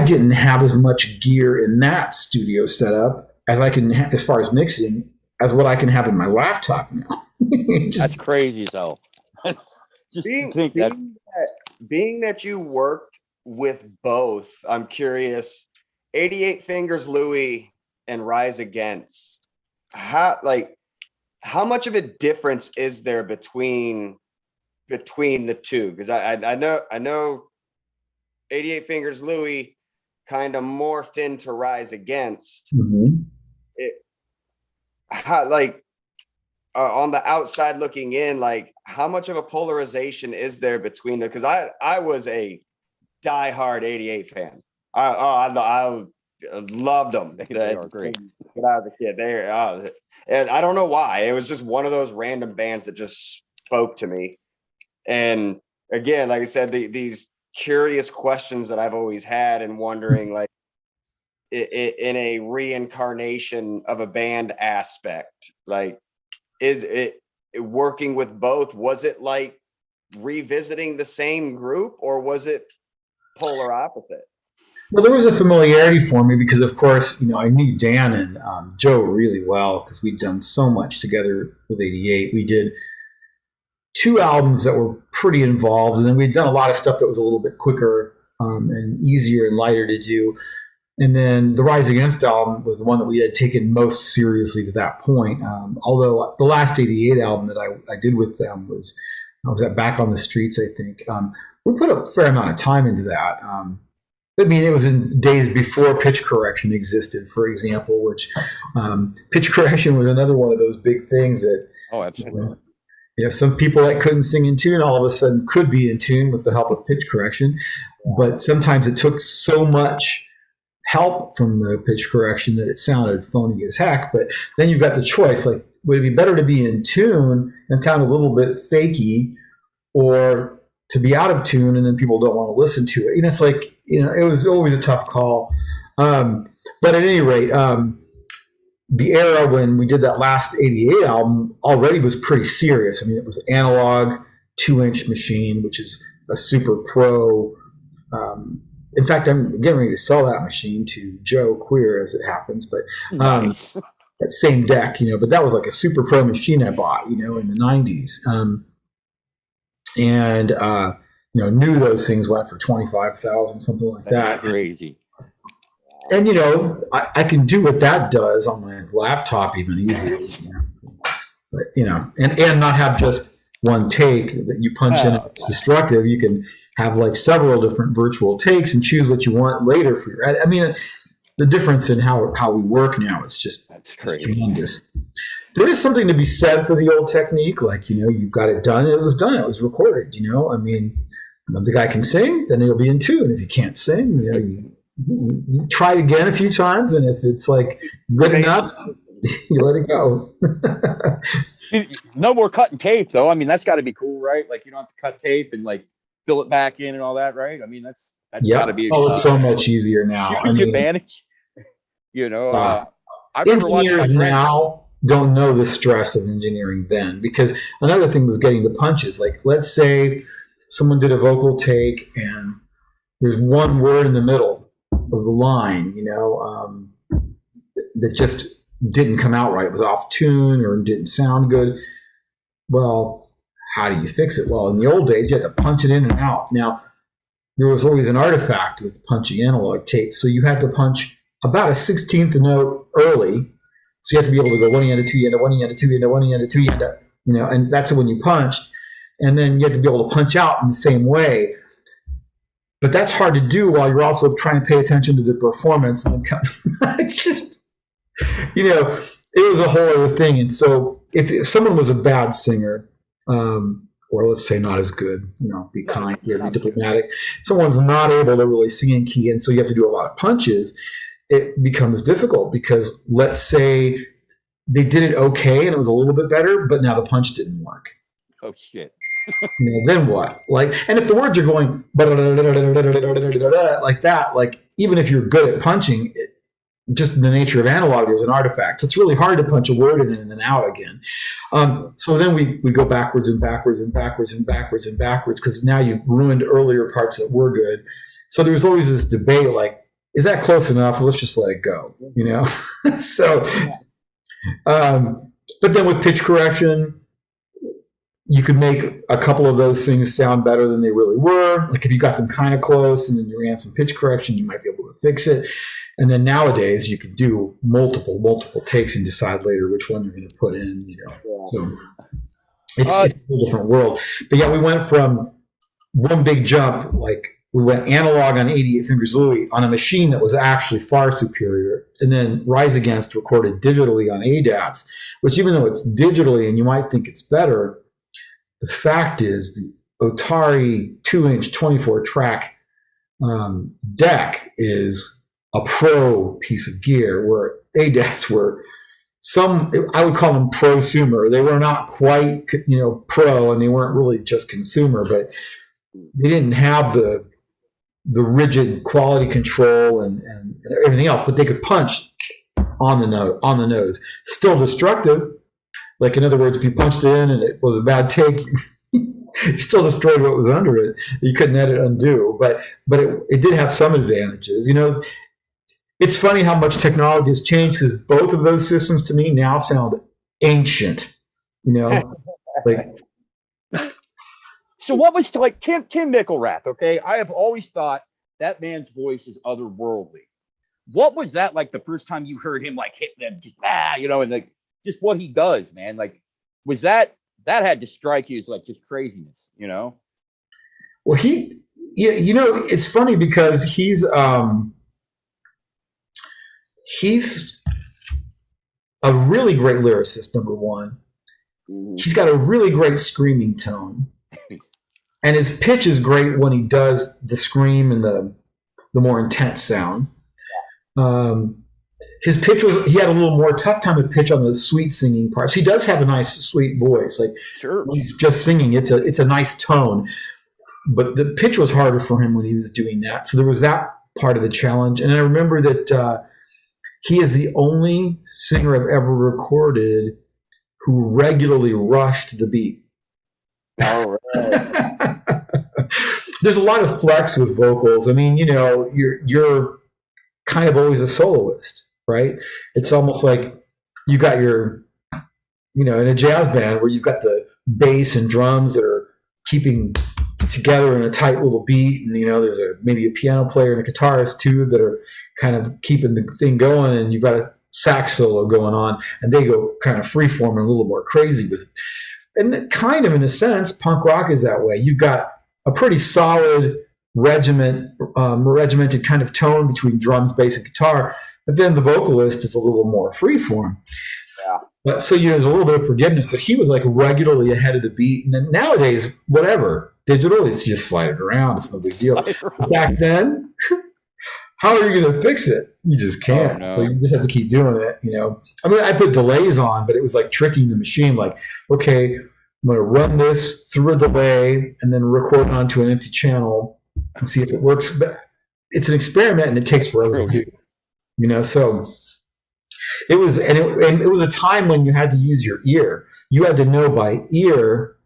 didn't have as much gear in that studio setup as I can, as far as mixing, as what I can have in my laptop now. That's crazy, though. Being that you worked with both, I'm curious. 88 Fingers Louie and Rise Against. How much of a difference is there between the two? Because I know 88 Fingers Louie kind of morphed into Rise Against. Mm-hmm. On the outside looking in, how much of a polarization is there between them? Because I was a diehard 88 fan. I loved them. They are great. When I was a kid, and I don't know why. It was just one of those random bands that just spoke to me. And again, like I said, these curious questions that I've always had and wondering, in a reincarnation of a band aspect, is it working with both? Was it like revisiting the same group, or was it polar opposite? Well, there was a familiarity for me because, of course, I knew Dan and Joe really well because we'd done so much together with 88. We did 2 albums that were pretty involved, and then we'd done a lot of stuff that was a little bit quicker and easier and lighter to do. And then the Rise Against album was the one that we had taken most seriously to that point. Although the last 88 album that I did with them was at Back on the Streets, I think. We put a fair amount of time into that. I mean, it was in days before pitch correction existed, for example, which pitch correction was another one of those big things that, oh, absolutely. Some people that couldn't sing in tune all of a sudden could be in tune with the help of pitch correction. But sometimes it took so much help from the pitch correction that it sounded phony as heck. But then you've got the choice, would it be better to be in tune and sound a little bit fakey, or to be out of tune and then people don't want to listen to it? It's it was always a tough call. But at any rate, the era when we did that last 88 album already was pretty serious. I mean, it was an analog 2-inch machine, which is a super pro. In fact, I'm getting ready to sell that machine to Joe Queer, as it happens, but Nice. that same deck, but that was like a super pro machine I bought, in the 90s. Knew those things went for 25,000, something like that. That's crazy. And, I can do what that does on my laptop even easier. But, and not have just one take that you punch in. It's destructive. You can have several different virtual takes and choose what you want later for your. I mean, the difference in how we work now is just tremendous. There is something to be said for the old technique. You got it done. It was done. It was recorded. I mean, if the guy can sing, then he'll be in tune. If he can't sing, you try it again a few times, and if it's good enough, you let it go. No more cutting tape, though. I mean, that's got to be cool, right? You don't have to cut tape and fill it back in and all that, right? I mean, that's got to be. Oh, it's so much easier now. Huge advantage. I remember engineers now don't know the stress of engineering then, because another thing was getting the punches. Let's say someone did a vocal take and there's one word in the middle the line, that just didn't come out right. It was off tune or didn't sound good. Well, how do you fix it? Well, in the old days, you had to punch it in and out. Now, there was always an artifact with punching analog tapes. So you had to punch about a 16th note early. So you had to be able to go one end to two, you end up one end to two, you end up one end to two, you end up, and that's when you punched. And then you had to be able to punch out in the same way. But that's hard to do while you're also trying to pay attention to the performance. And then it's just, it was a whole other thing. And so if someone was a bad singer, or let's say not as good, be kind here, be diplomatic. Someone's not able to really sing in key, and so you have to do a lot of punches. It becomes difficult because let's say they did it okay and it was a little bit better, but now the punch didn't work. Oh shit! Then what? And if the words are going like that, even if you're good at punching, just the nature of analog, there's an artifact. So it's really hard to punch a word in and then out again. So then we go backwards and backwards and backwards and backwards and backwards because now you've ruined earlier parts that were good. So there was always this debate, is that close enough? Let's just let it go, So, but then with pitch correction, you could make a couple of those things sound better than they really were. Like if you got them kind of close and then you ran some pitch correction, you might be able to fix it. And then nowadays you can do multiple takes and decide later which one you're going to put in, So it's a whole different world. But yeah, we went from one big jump, we went analog on 88 Fingers Louie on a machine that was actually far superior, and then Rise Against recorded digitally on ADATs, which even though it's digitally and you might think it's better, the fact is the Otari 2-inch 24-track deck is a pro piece of gear, where ADATs were I would call them prosumer. They were not quite, pro, and they weren't really just consumer, but they didn't have the rigid quality control and everything else, but they could punch on the nose. Still destructive. In other words, if you punched it in and it was a bad take, you still destroyed what was under it. You couldn't edit undo, but it did have some advantages. It's funny how much technology has changed because both of those systems to me now sound ancient. So what was Tim Mickelrath? Okay, I have always thought that man's voice is otherworldly. What was that like the first time you heard him hit them just and just what he does, man? Was that had to strike you as just craziness, Well, it's funny because he's a really great lyricist, number one. Mm-hmm. He's got a really great screaming tone. And his pitch is great when he does the scream and the more intense sound. His pitch he had a little more tough time with pitch on the sweet singing parts. He does have a nice, sweet voice. Sure. When he's just singing, it's a nice tone. But the pitch was harder for him when he was doing that. So there was that part of the challenge. And I remember that he is the only singer I've ever recorded who regularly rushed the beat. All right. There's a lot of flex with vocals. I mean, you're kind of always a soloist, right? It's almost like you got your, in a jazz band where you've got the bass and drums that are keeping together in a tight little beat, and there's maybe a piano player and a guitarist too that are kind of keeping the thing going, and you've got a sax solo going on, and they go kind of freeform and a little more crazy with it. And kind of in a sense, punk rock is that way. You've got a pretty solid regimented kind of tone between drums, bass, and guitar, but then the vocalist is a little more freeform. Yeah. But so there's a little bit of forgiveness, but he was regularly ahead of the beat. And then nowadays, whatever, digital, it's just slide it around. It's no big deal. Back then, how are you going to fix it? You just can't. Oh, no. So you just have to keep doing it. I mean, I put delays on, but it was tricking the machine. Okay, I'm going to run this through a delay and then record it onto an empty channel and see if it works. But it's an experiment and it takes forever to do. So it was, and it was a time when you had to use your ear. You had to know by ear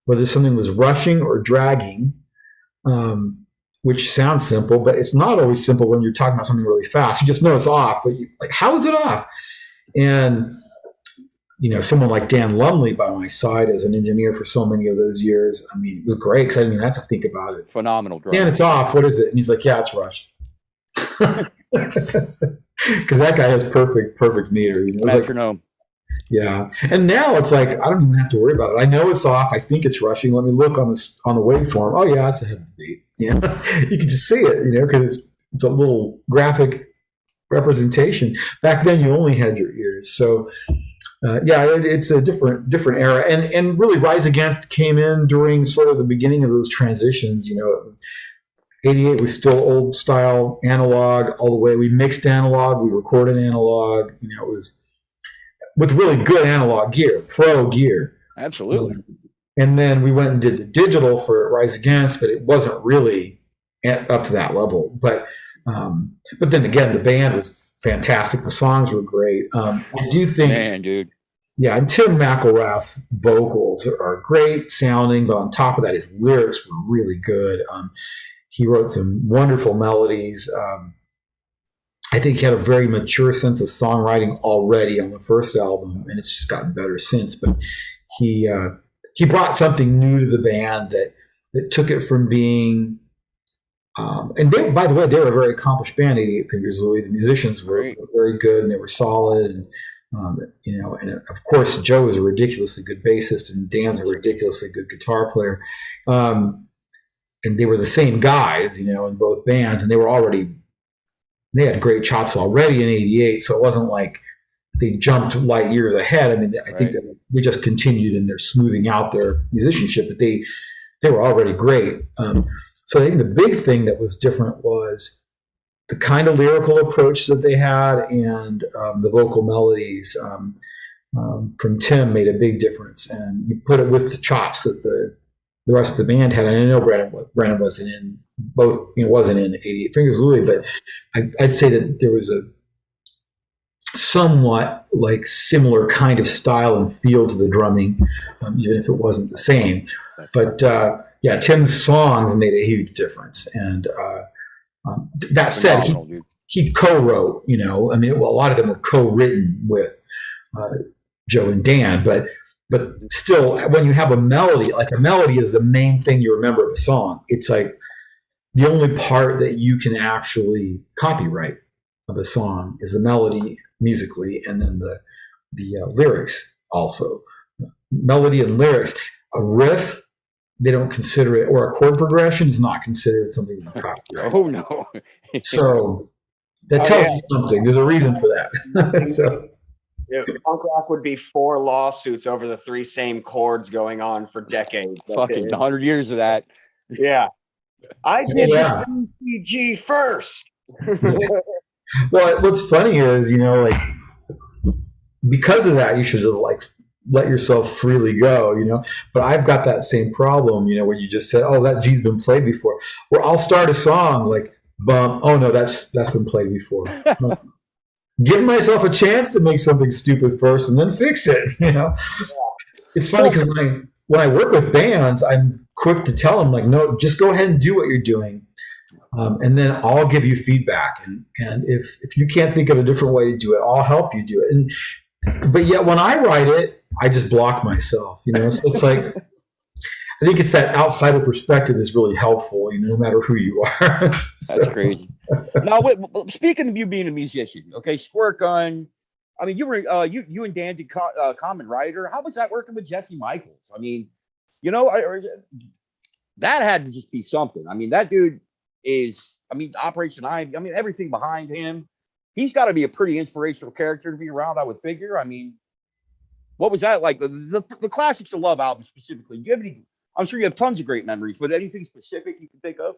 whether something was rushing or dragging. which sounds simple, but it's not always simple when you're talking about something really fast. You just know it's off, but like, how is it off? And someone like Dan Lumley by my side as an engineer for so many of those years. I mean, it was great because I didn't even have to think about it. Phenomenal drummer. Dan, it's off. What is it? And he's like, yeah, it's rushed. Because that guy has perfect meter. Metronome. Yeah, and now it's like I don't even have to worry about it. I know it's off. I think it's rushing. Let me look on the waveform. Oh yeah, it's a heavy beat. You can just see it. Because it's a little graphic representation. Back then, you only had your ears. So it's a different era. And really, Rise Against came in during sort of the beginning of those transitions. It was 88 was still old style analog all the way. We mixed analog. We recorded analog. It was with really good analog gear, pro gear. Absolutely. And then we went and did the digital for Rise Against, but it wasn't really up to that level. But then again, the band was fantastic. The songs were great. I do think, man, dude. Yeah, and Tim McElrath's vocals are great sounding, but on top of that, his lyrics were really good. He wrote some wonderful melodies. I think he had a very mature sense of songwriting already on the first album, and it's just gotten better since. But he brought something new to the band that took it from being. And they, by the way, they were a very accomplished band. 88 Fingers Louie. The musicians were very good, and they were solid. And and of course, Joe is a ridiculously good bassist, and Dan's a ridiculously good guitar player. And they were the same guys, in both bands, and they had great chops already in 88, so it wasn't like they jumped light years ahead. I mean, I think that they just continued in their smoothing out their musicianship, but they were already great. So I think the big thing that was different was the kind of lyrical approach that they had, and the vocal melodies from Tim made a big difference. And you put it with the chops that the rest of the band had. And I know Brandon wasn't in both, wasn't in 88 Fingers Louie, but I'd say that there was a somewhat like similar kind of style and feel to the drumming, even if it wasn't the same. But Tim's songs made a huge difference. And that said, he co-wrote, a lot of them were co-written with Joe and Dan, but still, when you have a melody, like a melody is the main thing you remember of a song. It's like the only part that you can actually copyright of a song is the melody musically, and then the lyrics also. Melody and lyrics. A riff, they don't consider it, or a chord progression is not considered something to copyright. Oh no! So that tells you something. There's a reason for that. So. Yeah, punk rock would be 4 lawsuits over the 3 same chords going on for decades. Fucking 100 years of that. Yeah. I did ECG first. Well, what's funny is, because of that, you should just let yourself freely go, But I've got that same problem, where you just said, oh, that G's been played before. Or I'll start a song like, bum, oh no, that's been played before. Give myself a chance to make something stupid first and then fix it. It's funny because when I work with bands, I'm quick to tell them, like, no, just go ahead and do what you're doing. And then I'll give you feedback. And if you can't think of a different way to do it, I'll help you do it. But yet when I write it, I just block myself, So it's like, I think it's that outsider perspective is really helpful, no matter who you are. That's crazy. Now, speaking of you being a musician, okay, Squirt Gun. I mean, you were you and Dan did Common Rider. How was that working with Jesse Michaels? I mean, that had to just be something. I mean, that dude is. I mean, Operation I. I mean, everything behind him. He's got to be a pretty inspirational character to be around, I would figure. I mean, what was that like? The Classics of Love album specifically. Do you have any? I'm sure you have tons of great memories, but anything specific you can think of?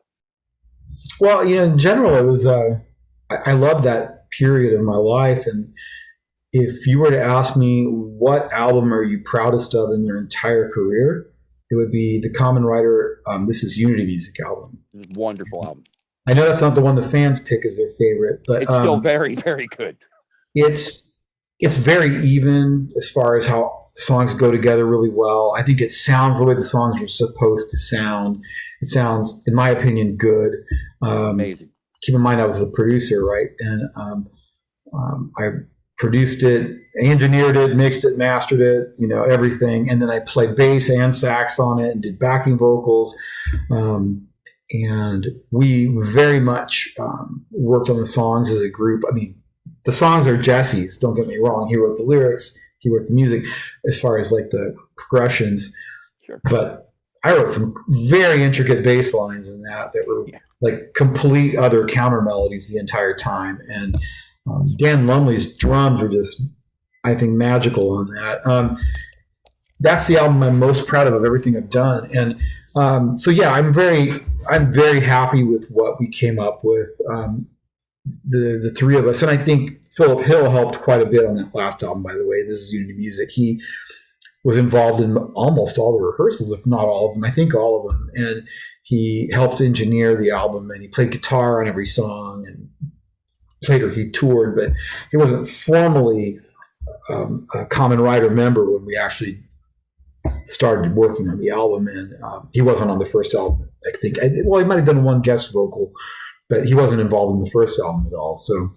Well, in general, it was, I love that period of my life. And if you were to ask me, what album are you proudest of in your entire career? It would be the Common Rider, This Is Unity Music album. Wonderful album. I know that's not the one the fans pick as their favorite, but it's still very, very good. It's it's very even as far as how songs go together really well. I think it sounds the way the songs are supposed to sound. It sounds, in my opinion, good. Amazing. Keep in mind I was the producer, right? And I produced it, engineered it, mixed it, mastered it, everything. And then I played bass and sax on it and did backing vocals. And we very much worked on the songs as a group. I mean, the songs are Jesse's, don't get me wrong. He wrote the lyrics, he wrote the music as far as like the progressions. Sure. But I wrote some very intricate bass lines in that were like complete other counter melodies the entire time. And Dan Lumley's drums were just, I think, magical on that. That's the album I'm most proud of everything I've done. And so yeah, I'm very happy with what we came up with. The three of us, and I think Philip Hill helped quite a bit on that last album, by the way. This is Unity Music. He was involved in almost all the rehearsals, if not all of them. I think all of them. And he helped engineer the album, and he played guitar on every song, and later he toured, but he wasn't formally a Common Writer member when we actually started working on the album. And he wasn't on the first album, I think. Well, he might have done one guest vocal, but he wasn't involved in the first album at all. So,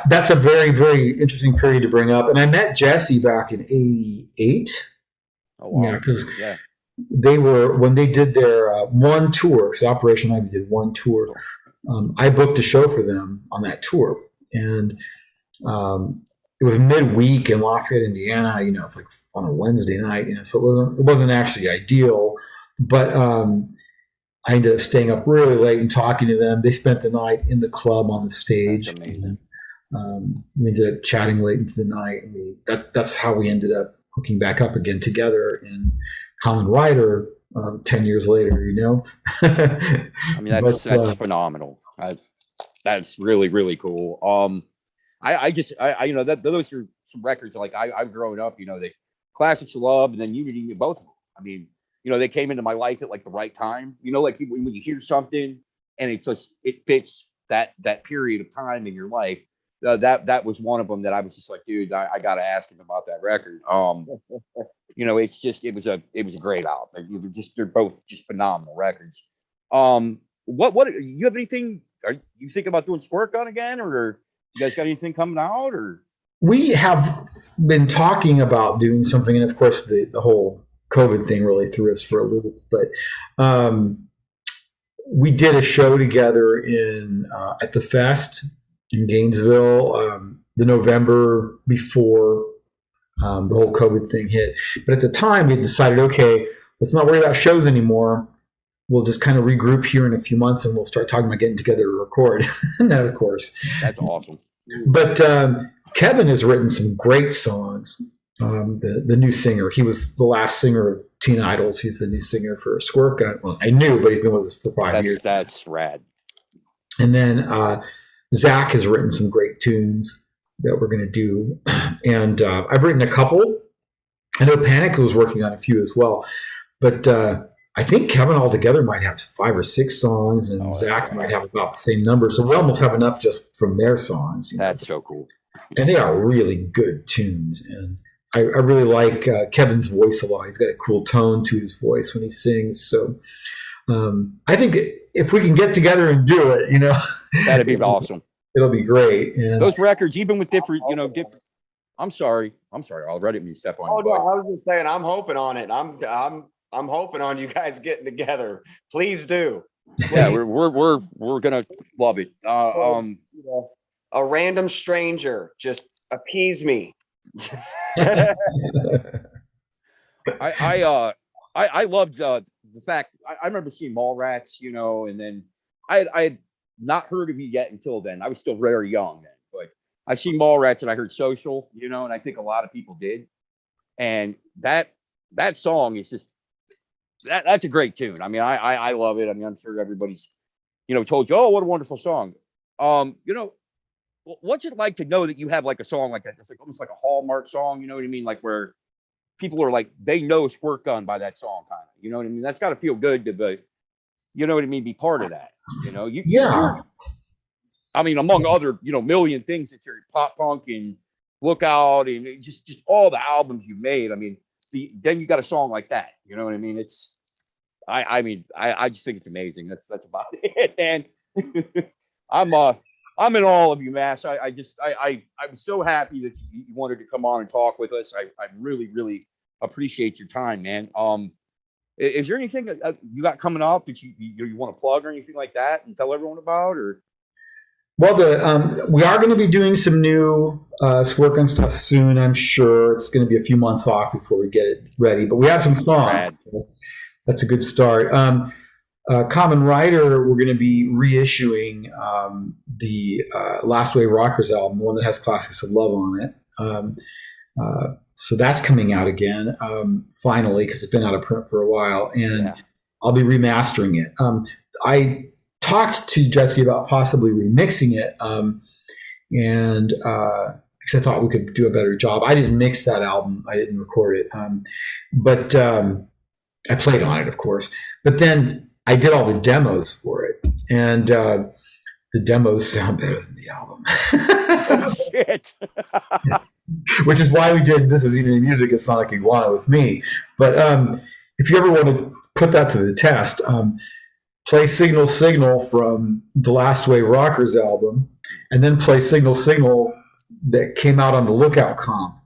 that's a very, very interesting period to bring up. And I met Jesse back in '88. Oh, wow. Yeah, because they were, when they did their one tour, because Operation Ivy did one tour, I booked a show for them on that tour. And it was midweek in Lafayette, Indiana. It's like on a Wednesday night, so it wasn't actually ideal. But I ended up staying up really late and talking to them. They spent the night in the club on the stage. That's amazing. And, we ended up chatting late into the night. That's how we ended up hooking back up again together in Common Writer 10 years later, I mean, that's phenomenal. That's really, really cool. Those are some records like I've grown up, the Classics of Love and then Unity, both of them. I mean, they came into my life at like the right time. Like when you hear something and it fits that period of time in your life. That was one of them that I was just like, dude, I got to ask him about that record. It was a great album. They're both just phenomenal records. What you have anything? Are you thinking about doing Squirt Gun again, or you guys got anything coming out? Or we have been talking about doing something, and of course the whole COVID thing really threw us for a loop. But we did a show together at the Fest in Gainesville the November before the whole COVID thing hit. But at the time, we decided, okay, let's not worry about shows anymore. We'll just kind of regroup here in a few months, and we'll start talking about getting together to record. No, of course. That's awesome. But Kevin has written some great songs. The new singer, he was the last singer of Teen Idols. He's the new singer for Squirt Gun. Well, I knew, but he's been with us for 5 years. That's rad. And then Zach has written some great tunes that we're going to do. And I've written a couple. I know Panic was working on a few as well. But I think Kevin altogether might have 5 or 6 songs, and Zach might have about the same number. So we almost have enough just from their songs. That's so cool. And they are really good tunes. And I really like Kevin's voice a lot. He's got a cool tone to his voice when he sings. So I think if we can get together and do it, that'd be awesome. It'll be great. And those records, even with different. I'm sorry. Already when you step on. Oh no, I was just saying, I'm hoping on it. I'm hoping on you guys getting together. Please do. Yeah, we're gonna love it. A random stranger, just appease me. I loved the fact I remember seeing Mallrats, and then I had not heard of you yet until then. I was still very young then, but I seen Mallrats and I heard Social, and I think a lot of people did. And that song is just that's a great tune. I mean, I love it. I mean, I'm sure everybody's told you, oh, what a wonderful song. What's it like to know that you have like a song like that? It's like almost like a Hallmark song, you know what I mean? Like where people are like, they know Squirt Gun by that song, kind of. You know what I mean? That's got to feel good to be, be part of that. I mean, among other, million things that you're pop punk and Lookout and just all the albums you made. I mean, then you got a song like that. You know what I mean? I mean, I just think it's amazing. That's about it. And I'm in awe of you, Mass. I'm so happy that you wanted to come on and talk with us. I really, really appreciate your time, man. Is there anything that you got coming up that you want to plug or anything like that and tell everyone about? Or well, we are going to be doing some new work on stuff soon. I'm sure it's going to be a few months off before we get it ready, but we have some songs. So that's a good start. Common Writer, we're going to be reissuing the Last Wave Rockers album, the one that has Classics of Love on it. So that's coming out again, finally, because it's been out of print for a while, and I'll be remastering it. I talked to Jesse about possibly remixing it, and because I thought we could do a better job. I didn't mix that album. I didn't record it, but I played on it, of course. But then I did all the demos for it, and the demos sound better than the album. Oh, shit. Which is why we did This Is Evening Music at Sonic Iguana with me. But if you ever want to put that to the test, play Signal Signal from the Last Wave Rockers album, and then play Signal Signal that came out on the Lookout comp.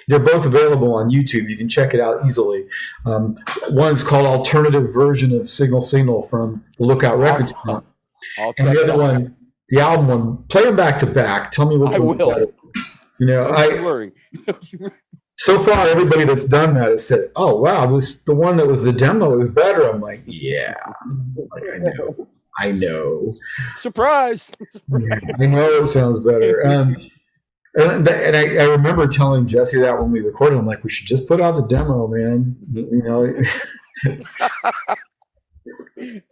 They're both available on YouTube. You can check it out easily. One's called Alternative Version of Signal Signal from the Lookout Records comp. And the other one, the album one, play them back to back. Tell me which one's better. So far, everybody that's done that has said, "Oh wow, the one that was the demo was better." I'm like, "Yeah, I know." Surprise! Yeah, I know it sounds better. And I remember telling Jesse that when we recorded, I'm like, "We should just put out the demo, man."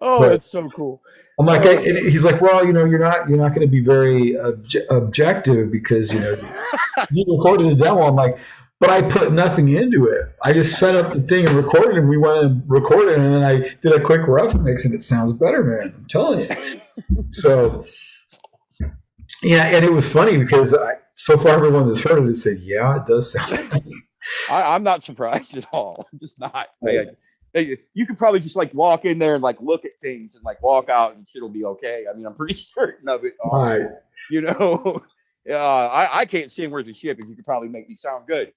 That's so cool. I'm like, he's like, well, you're not going to be very objective because you recorded the demo. I'm like, but I put nothing into it. I just set up the thing and recorded, and we went and recorded, and then I did a quick rough mix, and it sounds better, man. I'm telling you. So, yeah, and it was funny because so far everyone that's heard it has said, yeah, it does sound better. I'm not surprised at all. I'm just not. You could probably just walk in there and look at things and walk out and shit'll be okay. I mean, I'm pretty certain of it. Right. I can't sing worth a shit, but you could probably make me sound good.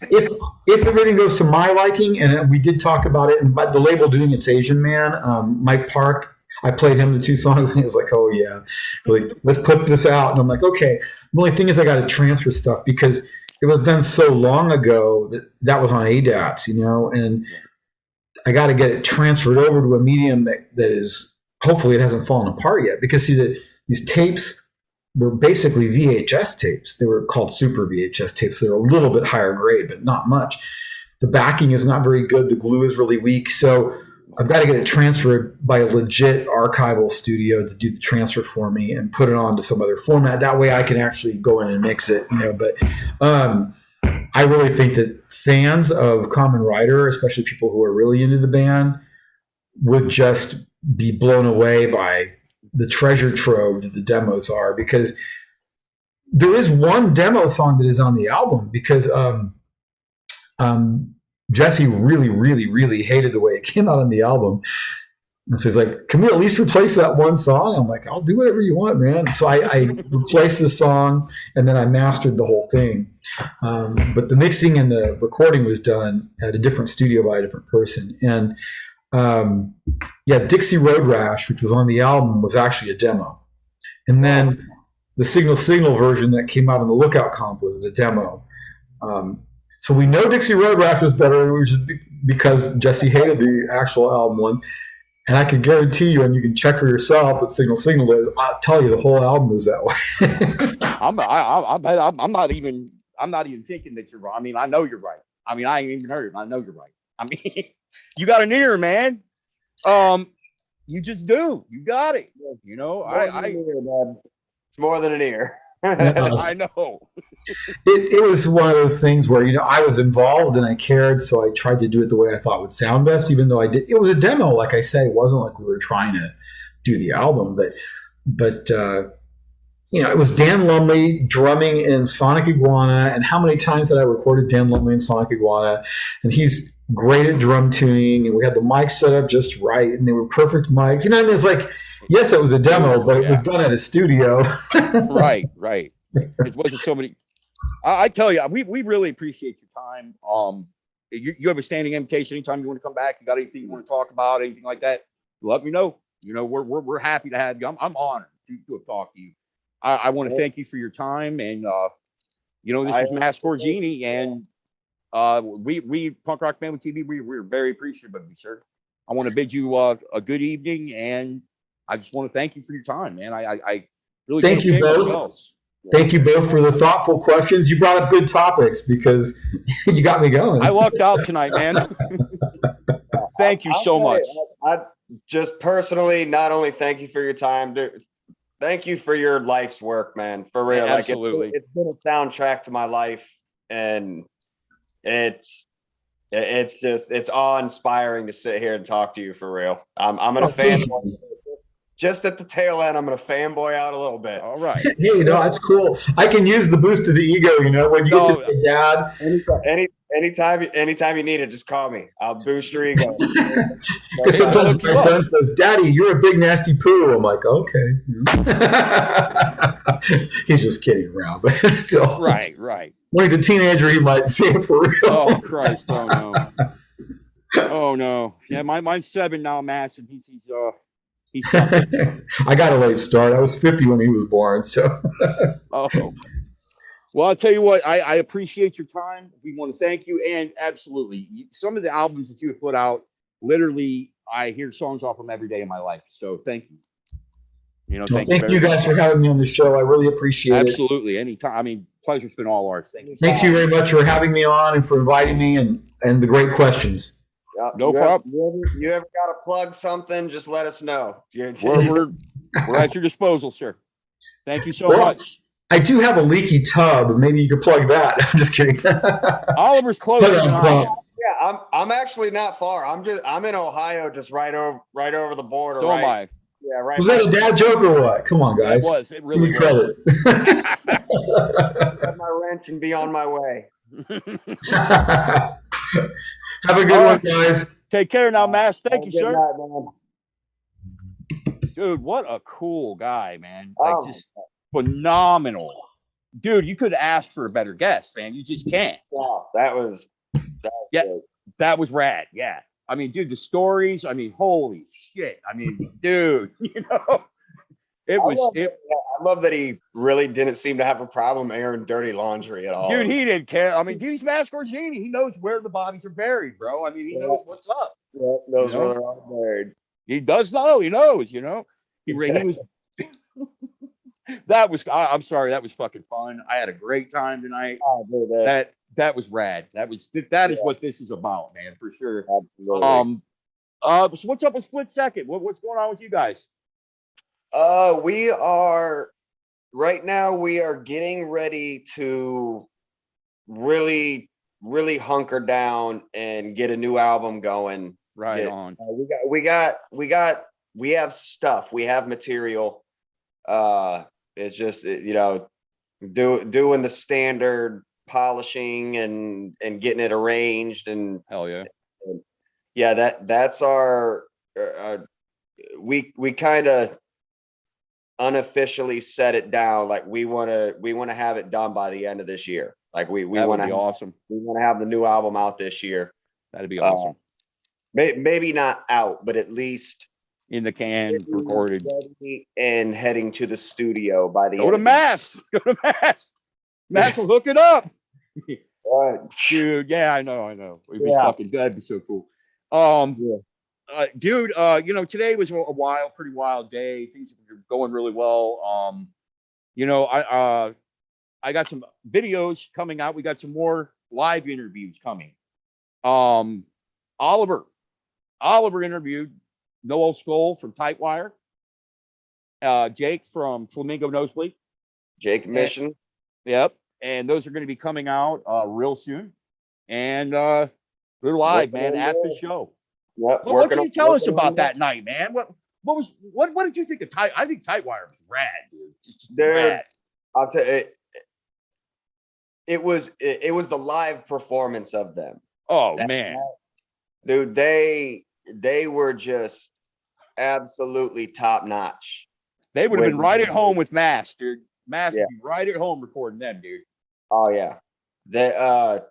If everything goes to my liking, and we did talk about it, and the label doing its Asian Man, Mike Park, I played him the 2 songs, and he was like, "Oh yeah, let's put this out." And I'm like, "Okay." The only thing is, I got to transfer stuff because it was done so long ago that was on ADATs, and I got to get it transferred over to a medium that is, hopefully it hasn't fallen apart yet, because these tapes were basically VHS tapes. They were called super VHS tapes. They're a little bit higher grade, but not much. The backing is not very good. The glue is really weak. So I've got to get it transferred by a legit archival studio to do the transfer for me and put it onto some other format. That way I can actually go in and mix it, But I really think that fans of Common Writer, especially people who are really into the band, would just be blown away by the treasure trove that the demos are, because there is one demo song that is on the album because Jesse really, really, really hated the way it came out on the album. And so he's like, "Can we at least replace that one song?" I'm like, "I'll do whatever you want, man." So I replaced the song, and then I mastered the whole thing. But the mixing and the recording was done at a different studio by a different person. And Dixie Road Rash, which was on the album, was actually a demo. And then the Signal Signal version that came out on the Lookout comp was the demo. So we know Dixie Road Rash was better, which is because Jesse hated the actual album one. And I can guarantee you, and you can check for yourself, that Signal Signal is. I'll tell you, the whole album is that way. I'm not even thinking that you're wrong. I mean, I know you're right. I mean, I ain't even heard it. I know you're right. I mean, you got an ear, man. You just do. You got it. It's more than an ear. I know. It was one of those things where, I was involved and I cared, so I tried to do it the way I thought would sound best, even though it was a demo, like I say. It wasn't like we were trying to do the album, but it was Dan Lumley drumming in Sonic Iguana, and how many times had I recorded Dan Lumley in Sonic Iguana? And he's great at drum tuning, and we had the mics set up just right, and they were perfect mics. And it's like, yes, it was a demo, but it was done at a studio. Right. It wasn't so many. I tell you, we really appreciate your time. You have a standing invitation anytime you want to come back. You got anything you want to talk about, anything like that? Let me know. We're happy to have you. I'm honored to have talked to you. I want to thank you for your time, and this is Mass Giorgini, and we Punk Rock Family TV. We're very appreciative of you, sir. I want to bid you a good evening, and I just want to thank you for your time, man. I really thank you both. Thank you both for the thoughtful questions. You brought up good topics because you got me going. I lucked out tonight, man. Thank you so much. I just personally, not only thank you for your time, dude, thank you for your life's work, man. For real. Yeah, absolutely. It's been a soundtrack to my life, and it's awe-inspiring to sit here and talk to you, for real. I'm gonna fanboy. Just at the tail end, I'm gonna fanboy out a little bit. All right. Hey, that's cool. I can use the boost of the ego, when you get to be dad. Anytime you need it, just call me. I'll boost your ego. Because sometimes my son says, "Daddy, you're a big nasty poo." I'm like, okay. He's just kidding around, but still. Right. When he's a teenager, he might say it for real. Oh Christ! Oh no! Oh no! Yeah, mine's 7 now, Mass, and he's I got a late start. I was 50 when he was born, so. Oh. Well, I'll tell you what, I appreciate your time. We want to thank you, and absolutely, some of the albums that you have put out, literally, I hear songs off them every day in my life. So thank you. Thank you guys for having me on the show. I really appreciate it. Absolutely, anytime. I mean, pleasure's been all ours. Thank you. Thanks you very much for having me on and for inviting me and the great questions. No problem. You ever got to plug something? Just let us know. We're at your disposal, sir. Thank you so much. I do have a leaky tub. Maybe you could plug that. I'm just kidding. Oliver's closer than I am. Yeah, I'm actually not far. I'm in Ohio, just right over the border. So am I. Yeah, right. Was that a dad joke or what? Come on, guys. It was. It really was. Grab my wrench and be on my way. Have a good one, guys. Take care now, Mass. Thank you, sir. Night, dude, what a cool guy, man. Like, just phenomenal. Dude, you could ask for a better guest, man. You just can't. Wow, that was good. That was rad. Yeah. I mean, dude, the stories, holy shit. Dude, it was. I love that he really didn't seem to have a problem airing dirty laundry at all. Dude, he didn't care. Dude, he's Mass Giorgini. He knows where the bodies are buried, bro. He knows what's up. Yeah, knows where they're all buried. He does know. He knows, He was. I'm sorry. That was fucking fun. I had a great time tonight. Oh, dude, that was rad. That is what this is about, man, for sure. Absolutely. So what's up with Split Second? What's going on with you guys? We are right now. We are getting ready to really hunker down and get a new album going. Right on. We have stuff. We have material. It's just doing the standard polishing and getting it arranged and hell yeah. That's our we kind of unofficially set it down. Like we want to have it done by the end of this year. Like we want to be awesome. We want to have the new album out this year. That'd be awesome. Maybe not out, but at least in the can, recorded and heading to the studio by the Go to Mass. Mass will hook it up. Dude, yeah, I know. It'd be fucking that'd be so cool. Dude, today was a pretty wild day. Things are going really well. I got some videos coming out. We got some more live interviews coming. Oliver interviewed Noel Skoll from Tightwire, Jake from Flamingo Nosebleed, Jake Mission. Yep. And those are going to be coming out real soon. And they're live, man, at the show. Yep. Well, what can you tell us about that night, man? What did you think of Tight? I think Tightwire was rad, dude. Just rad. I'll tell you, it was the live performance of them. Oh man, dude, they were just absolutely top notch. They would have been right at home with Mass, dude. Mass would be right at home recording them, dude. Oh yeah, I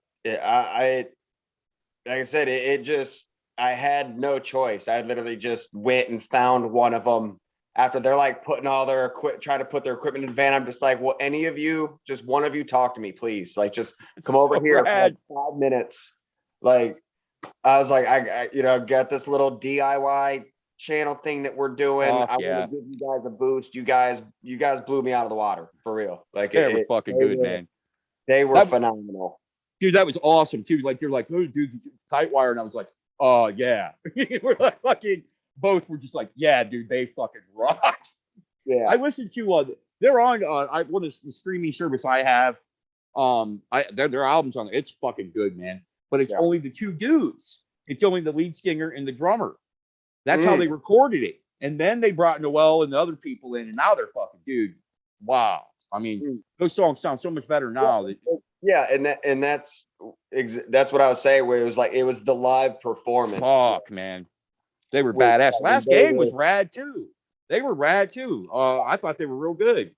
like I said, it just, I had no choice. I literally just went and found one of them after they're like putting all their trying to put their equipment in the van. I'm just like, well, any of you, just one of you, talk to me, please. Like, just come over here for like 5 minutes. Like, I was like, I got this little DIY channel thing that we're doing. I want to give you guys a boost. You guys blew me out of the water, for real. Like, they were fucking good, man. They were phenomenal. Dude, that was awesome too. Like, you're like, oh, dude, Tightwire, and I was like, oh yeah. We're like fucking both were just like, yeah, dude, they fucking rock. Yeah. I listened to they're on one of the streaming service I have. Their albums on it. It's fucking good, man. But it's only the two dudes. It's only the lead singer and the drummer. That's how they recorded it. And then they brought Noel and the other people in, and now they're fucking, dude. Wow. I mean, those songs sound so much better now. Yeah, and that's what I was saying. Where it was the live performance. Fuck, man, they were badass. Last Game was rad too. They were rad too. I thought they were real good.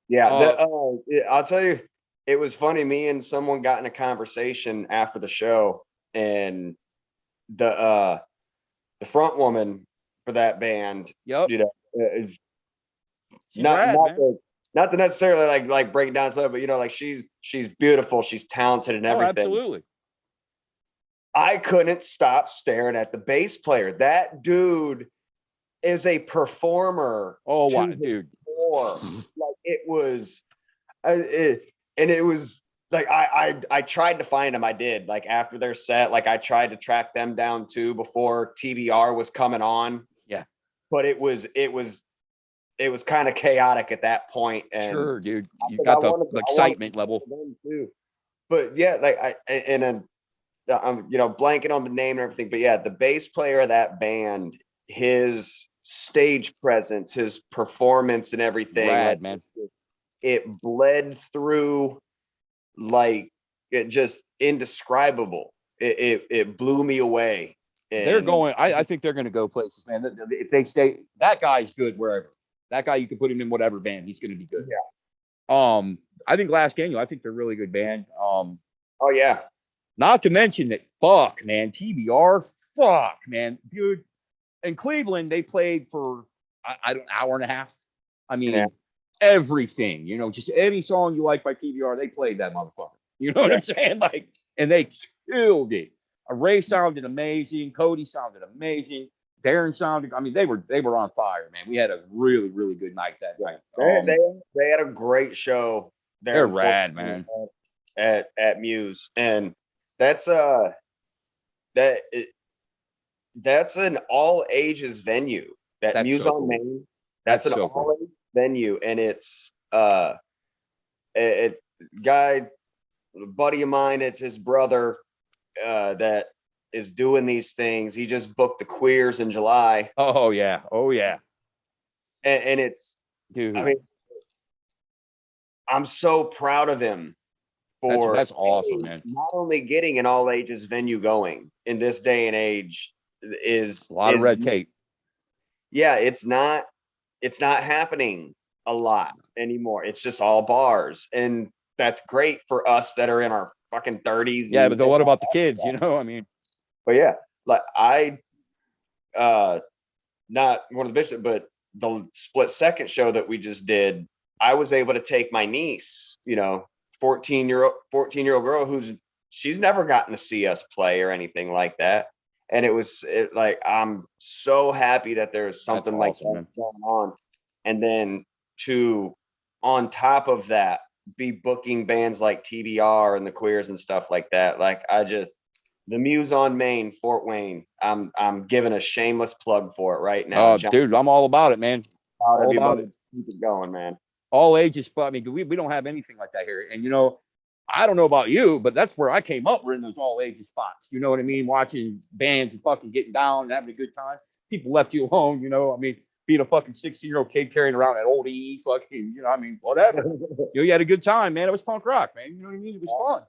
Yeah, I'll tell you, it was funny. Me and someone got in a conversation after the show, and the front woman for that band, is not to necessarily like break down stuff, but like she's beautiful, she's talented and everything. Absolutely. I couldn't stop staring at the bass player. That dude is a performer. Oh wow, dude. Like, it was, it was like I tried to find them. I did, like, after their set, like I tried to track them down too before TBR was coming on. Yeah, but it was kind of chaotic at that point. And sure, dude, you got the excitement level too. But yeah, like I'm blanking on the name and everything. But yeah, the bass player of that band, his stage presence, his performance, and everything, rad, man. It bled through, like, it just indescribable. It blew me away. And they're going. I think they're going to go places, man. If they stay, that guy's good wherever. That guy, you can put him in whatever band, he's going to be good. Yeah. I think Last Gang, I think they're a really good band. Oh yeah. Not to mention that, fuck, man, TBR, fuck, man, dude. In Cleveland, they played for an hour and a half. I mean, everything, just any song you like by TBR, they played that motherfucker. You know what I'm saying? Like, and they killed it. Ray sounded amazing. Cody sounded amazing. Darren sounded, I mean, they were on fire, man. We had a really, really good night that night. They had a great show there. They're rad, man. At Muse. And that's an all ages venue. That's Muse so on cool. Main. That's an so all age venue. And it's a buddy of mine, it's his brother that is doing these things. He just booked the Queers in July. Oh yeah. And it's, dude, I mean, I'm so proud of him for that's awesome, man. Not only getting an all ages venue going in this day and age is a lot of red tape. Yeah, it's not happening a lot anymore. It's just all bars, and that's great for us that are in our fucking 30s. Yeah, but what about the kids? I mean. But yeah, like not one of the bitches, but the split second show that we just did, I was able to take my niece, 14-year-old girl she's never gotten to see us play or anything like that. And like, I'm so happy that there's something like that going on. And then on top of that, be booking bands like TBR and the Queers and stuff like that. Like, the Muse on Main, Fort Wayne. I'm giving a shameless plug for it right now. Oh, dude, I'm all about it, man. All about it. Keep it going, man. all ages. But I mean, we don't have anything like that here. And you know, I don't know about you, but that's where I came up. We're in those all ages spots. You know what I mean? Watching bands and fucking getting down and having a good time. People left you alone. You know, I mean, being a fucking 16-year-old kid carrying around that old E, fucking, you know, I mean, whatever. You know, you had a good time, man. It was punk rock, man. You know what I mean? It was fun.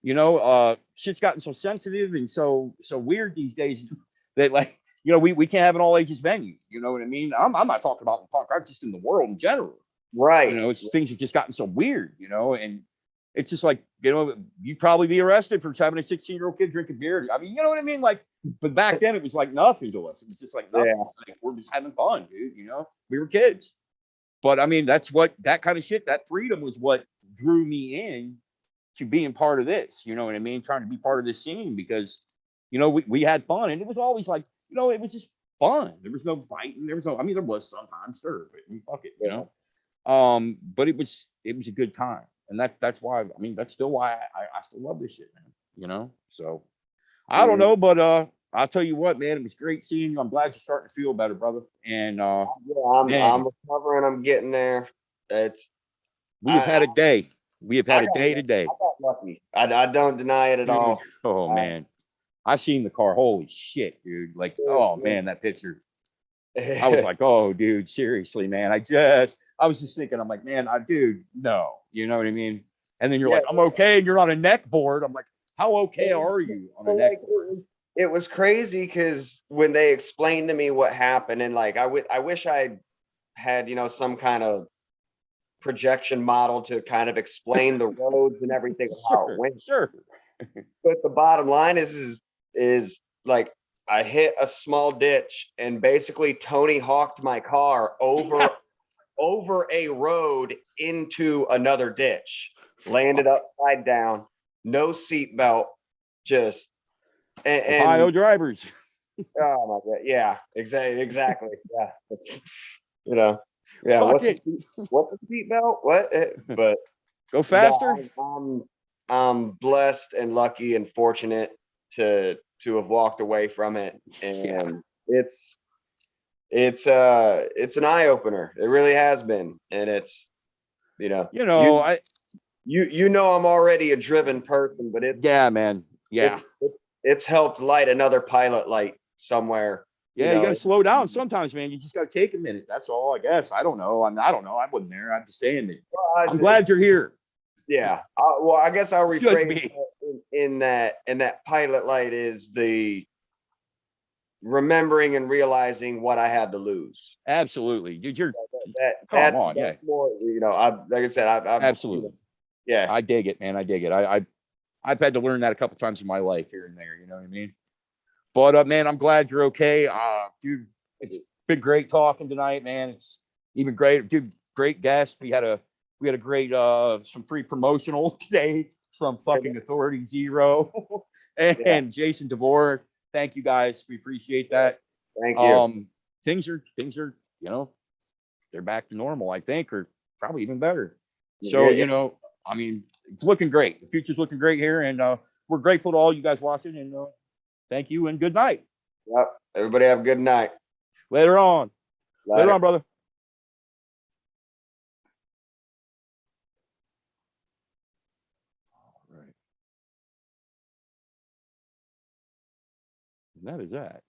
You know, shit's gotten so sensitive and so weird these days that, like, you know, we can't have an all ages venue. You know what I mean? I'm not talking about the punk rock, just in the world in general. Right. You know, things have just gotten so weird, you know, and it's just like, you know, you'd probably be arrested for having a 16-year-old kid drinking beer. I mean, you know what I mean? Like, but back then it was like nothing to us. It was just like nothing. Yeah. Like, we're just having fun, dude. You know, we were kids. But I mean, that's what, that kind of shit, that freedom was what drew me in to being part of this. You know what I mean? Trying to be part of this scene because, you know, we had fun, and it was always like, you know, it was just fun. There was no fighting. There was no, I mean, there was sometimes, sure, but I mean, fuck it, you know. But it was a good time. And that's why, I mean, that's still why I still love this shit, man. You know? So I don't know, but I'll tell you what, man, it was great seeing you. I'm glad you're starting to feel better, brother. And Yeah, man, I'm recovering. I'm getting there. we have had a day. We have had a day today. I got lucky. I don't deny it at Dude, all. oh man. I seen the car. Holy shit, dude. Like, oh man, that picture. I was like, oh dude, seriously, man. I was just thinking, I'm like, man, dude, no. You know what I mean? And then you're like, I'm okay, and you're on a neck board. I'm like, how okay are you on a neck board? It was crazy because when they explained to me what happened, and like I wish I had, you know, some kind of projection model to kind of explain the roads and everything, how it went. Sure. But the bottom line is like I hit a small ditch and basically Tony hawked my car over a road into another ditch, landed upside down, no seatbelt, just and Ohio drivers. oh my god, yeah, exactly, yeah, it's, you know, yeah. Fuck What's a seatbelt? What? But go faster. No, I'm blessed and lucky and fortunate to have walked away from it, and it's an eye opener. It really has been, and it's, you know, you know I'm already a driven person, but it's man, it's helped light another pilot light somewhere. Yeah, you got to slow down sometimes, man. You just got to take a minute. That's all, I guess. I don't know. I don't know. I wasn't there. I'm just saying that. I'm glad you're here. Yeah. Well, I guess I'll rephrase in that pilot light is the remembering and realizing what I had to lose. Absolutely, dude. That's more. You know, like I said, I've absolutely. Yeah, I dig it, man. I dig it. I've had to learn that a couple times in my life here and there. You know what I mean? But man, I'm glad you're okay. Dude, it's been great talking tonight, man. It's even great, dude. Great guest. We had a great some free promotional today from fucking Authority Zero and Jason DeVore. Thank you guys. We appreciate that. Thank you. Things are, you know, they're back to normal, I think, or probably even better. So, you know, I mean, it's looking great. The future's looking great here, and we're grateful to all you guys watching, and thank you and good night. Yep. Everybody have a good night. Later on. Later on, brother. All right. And that is that.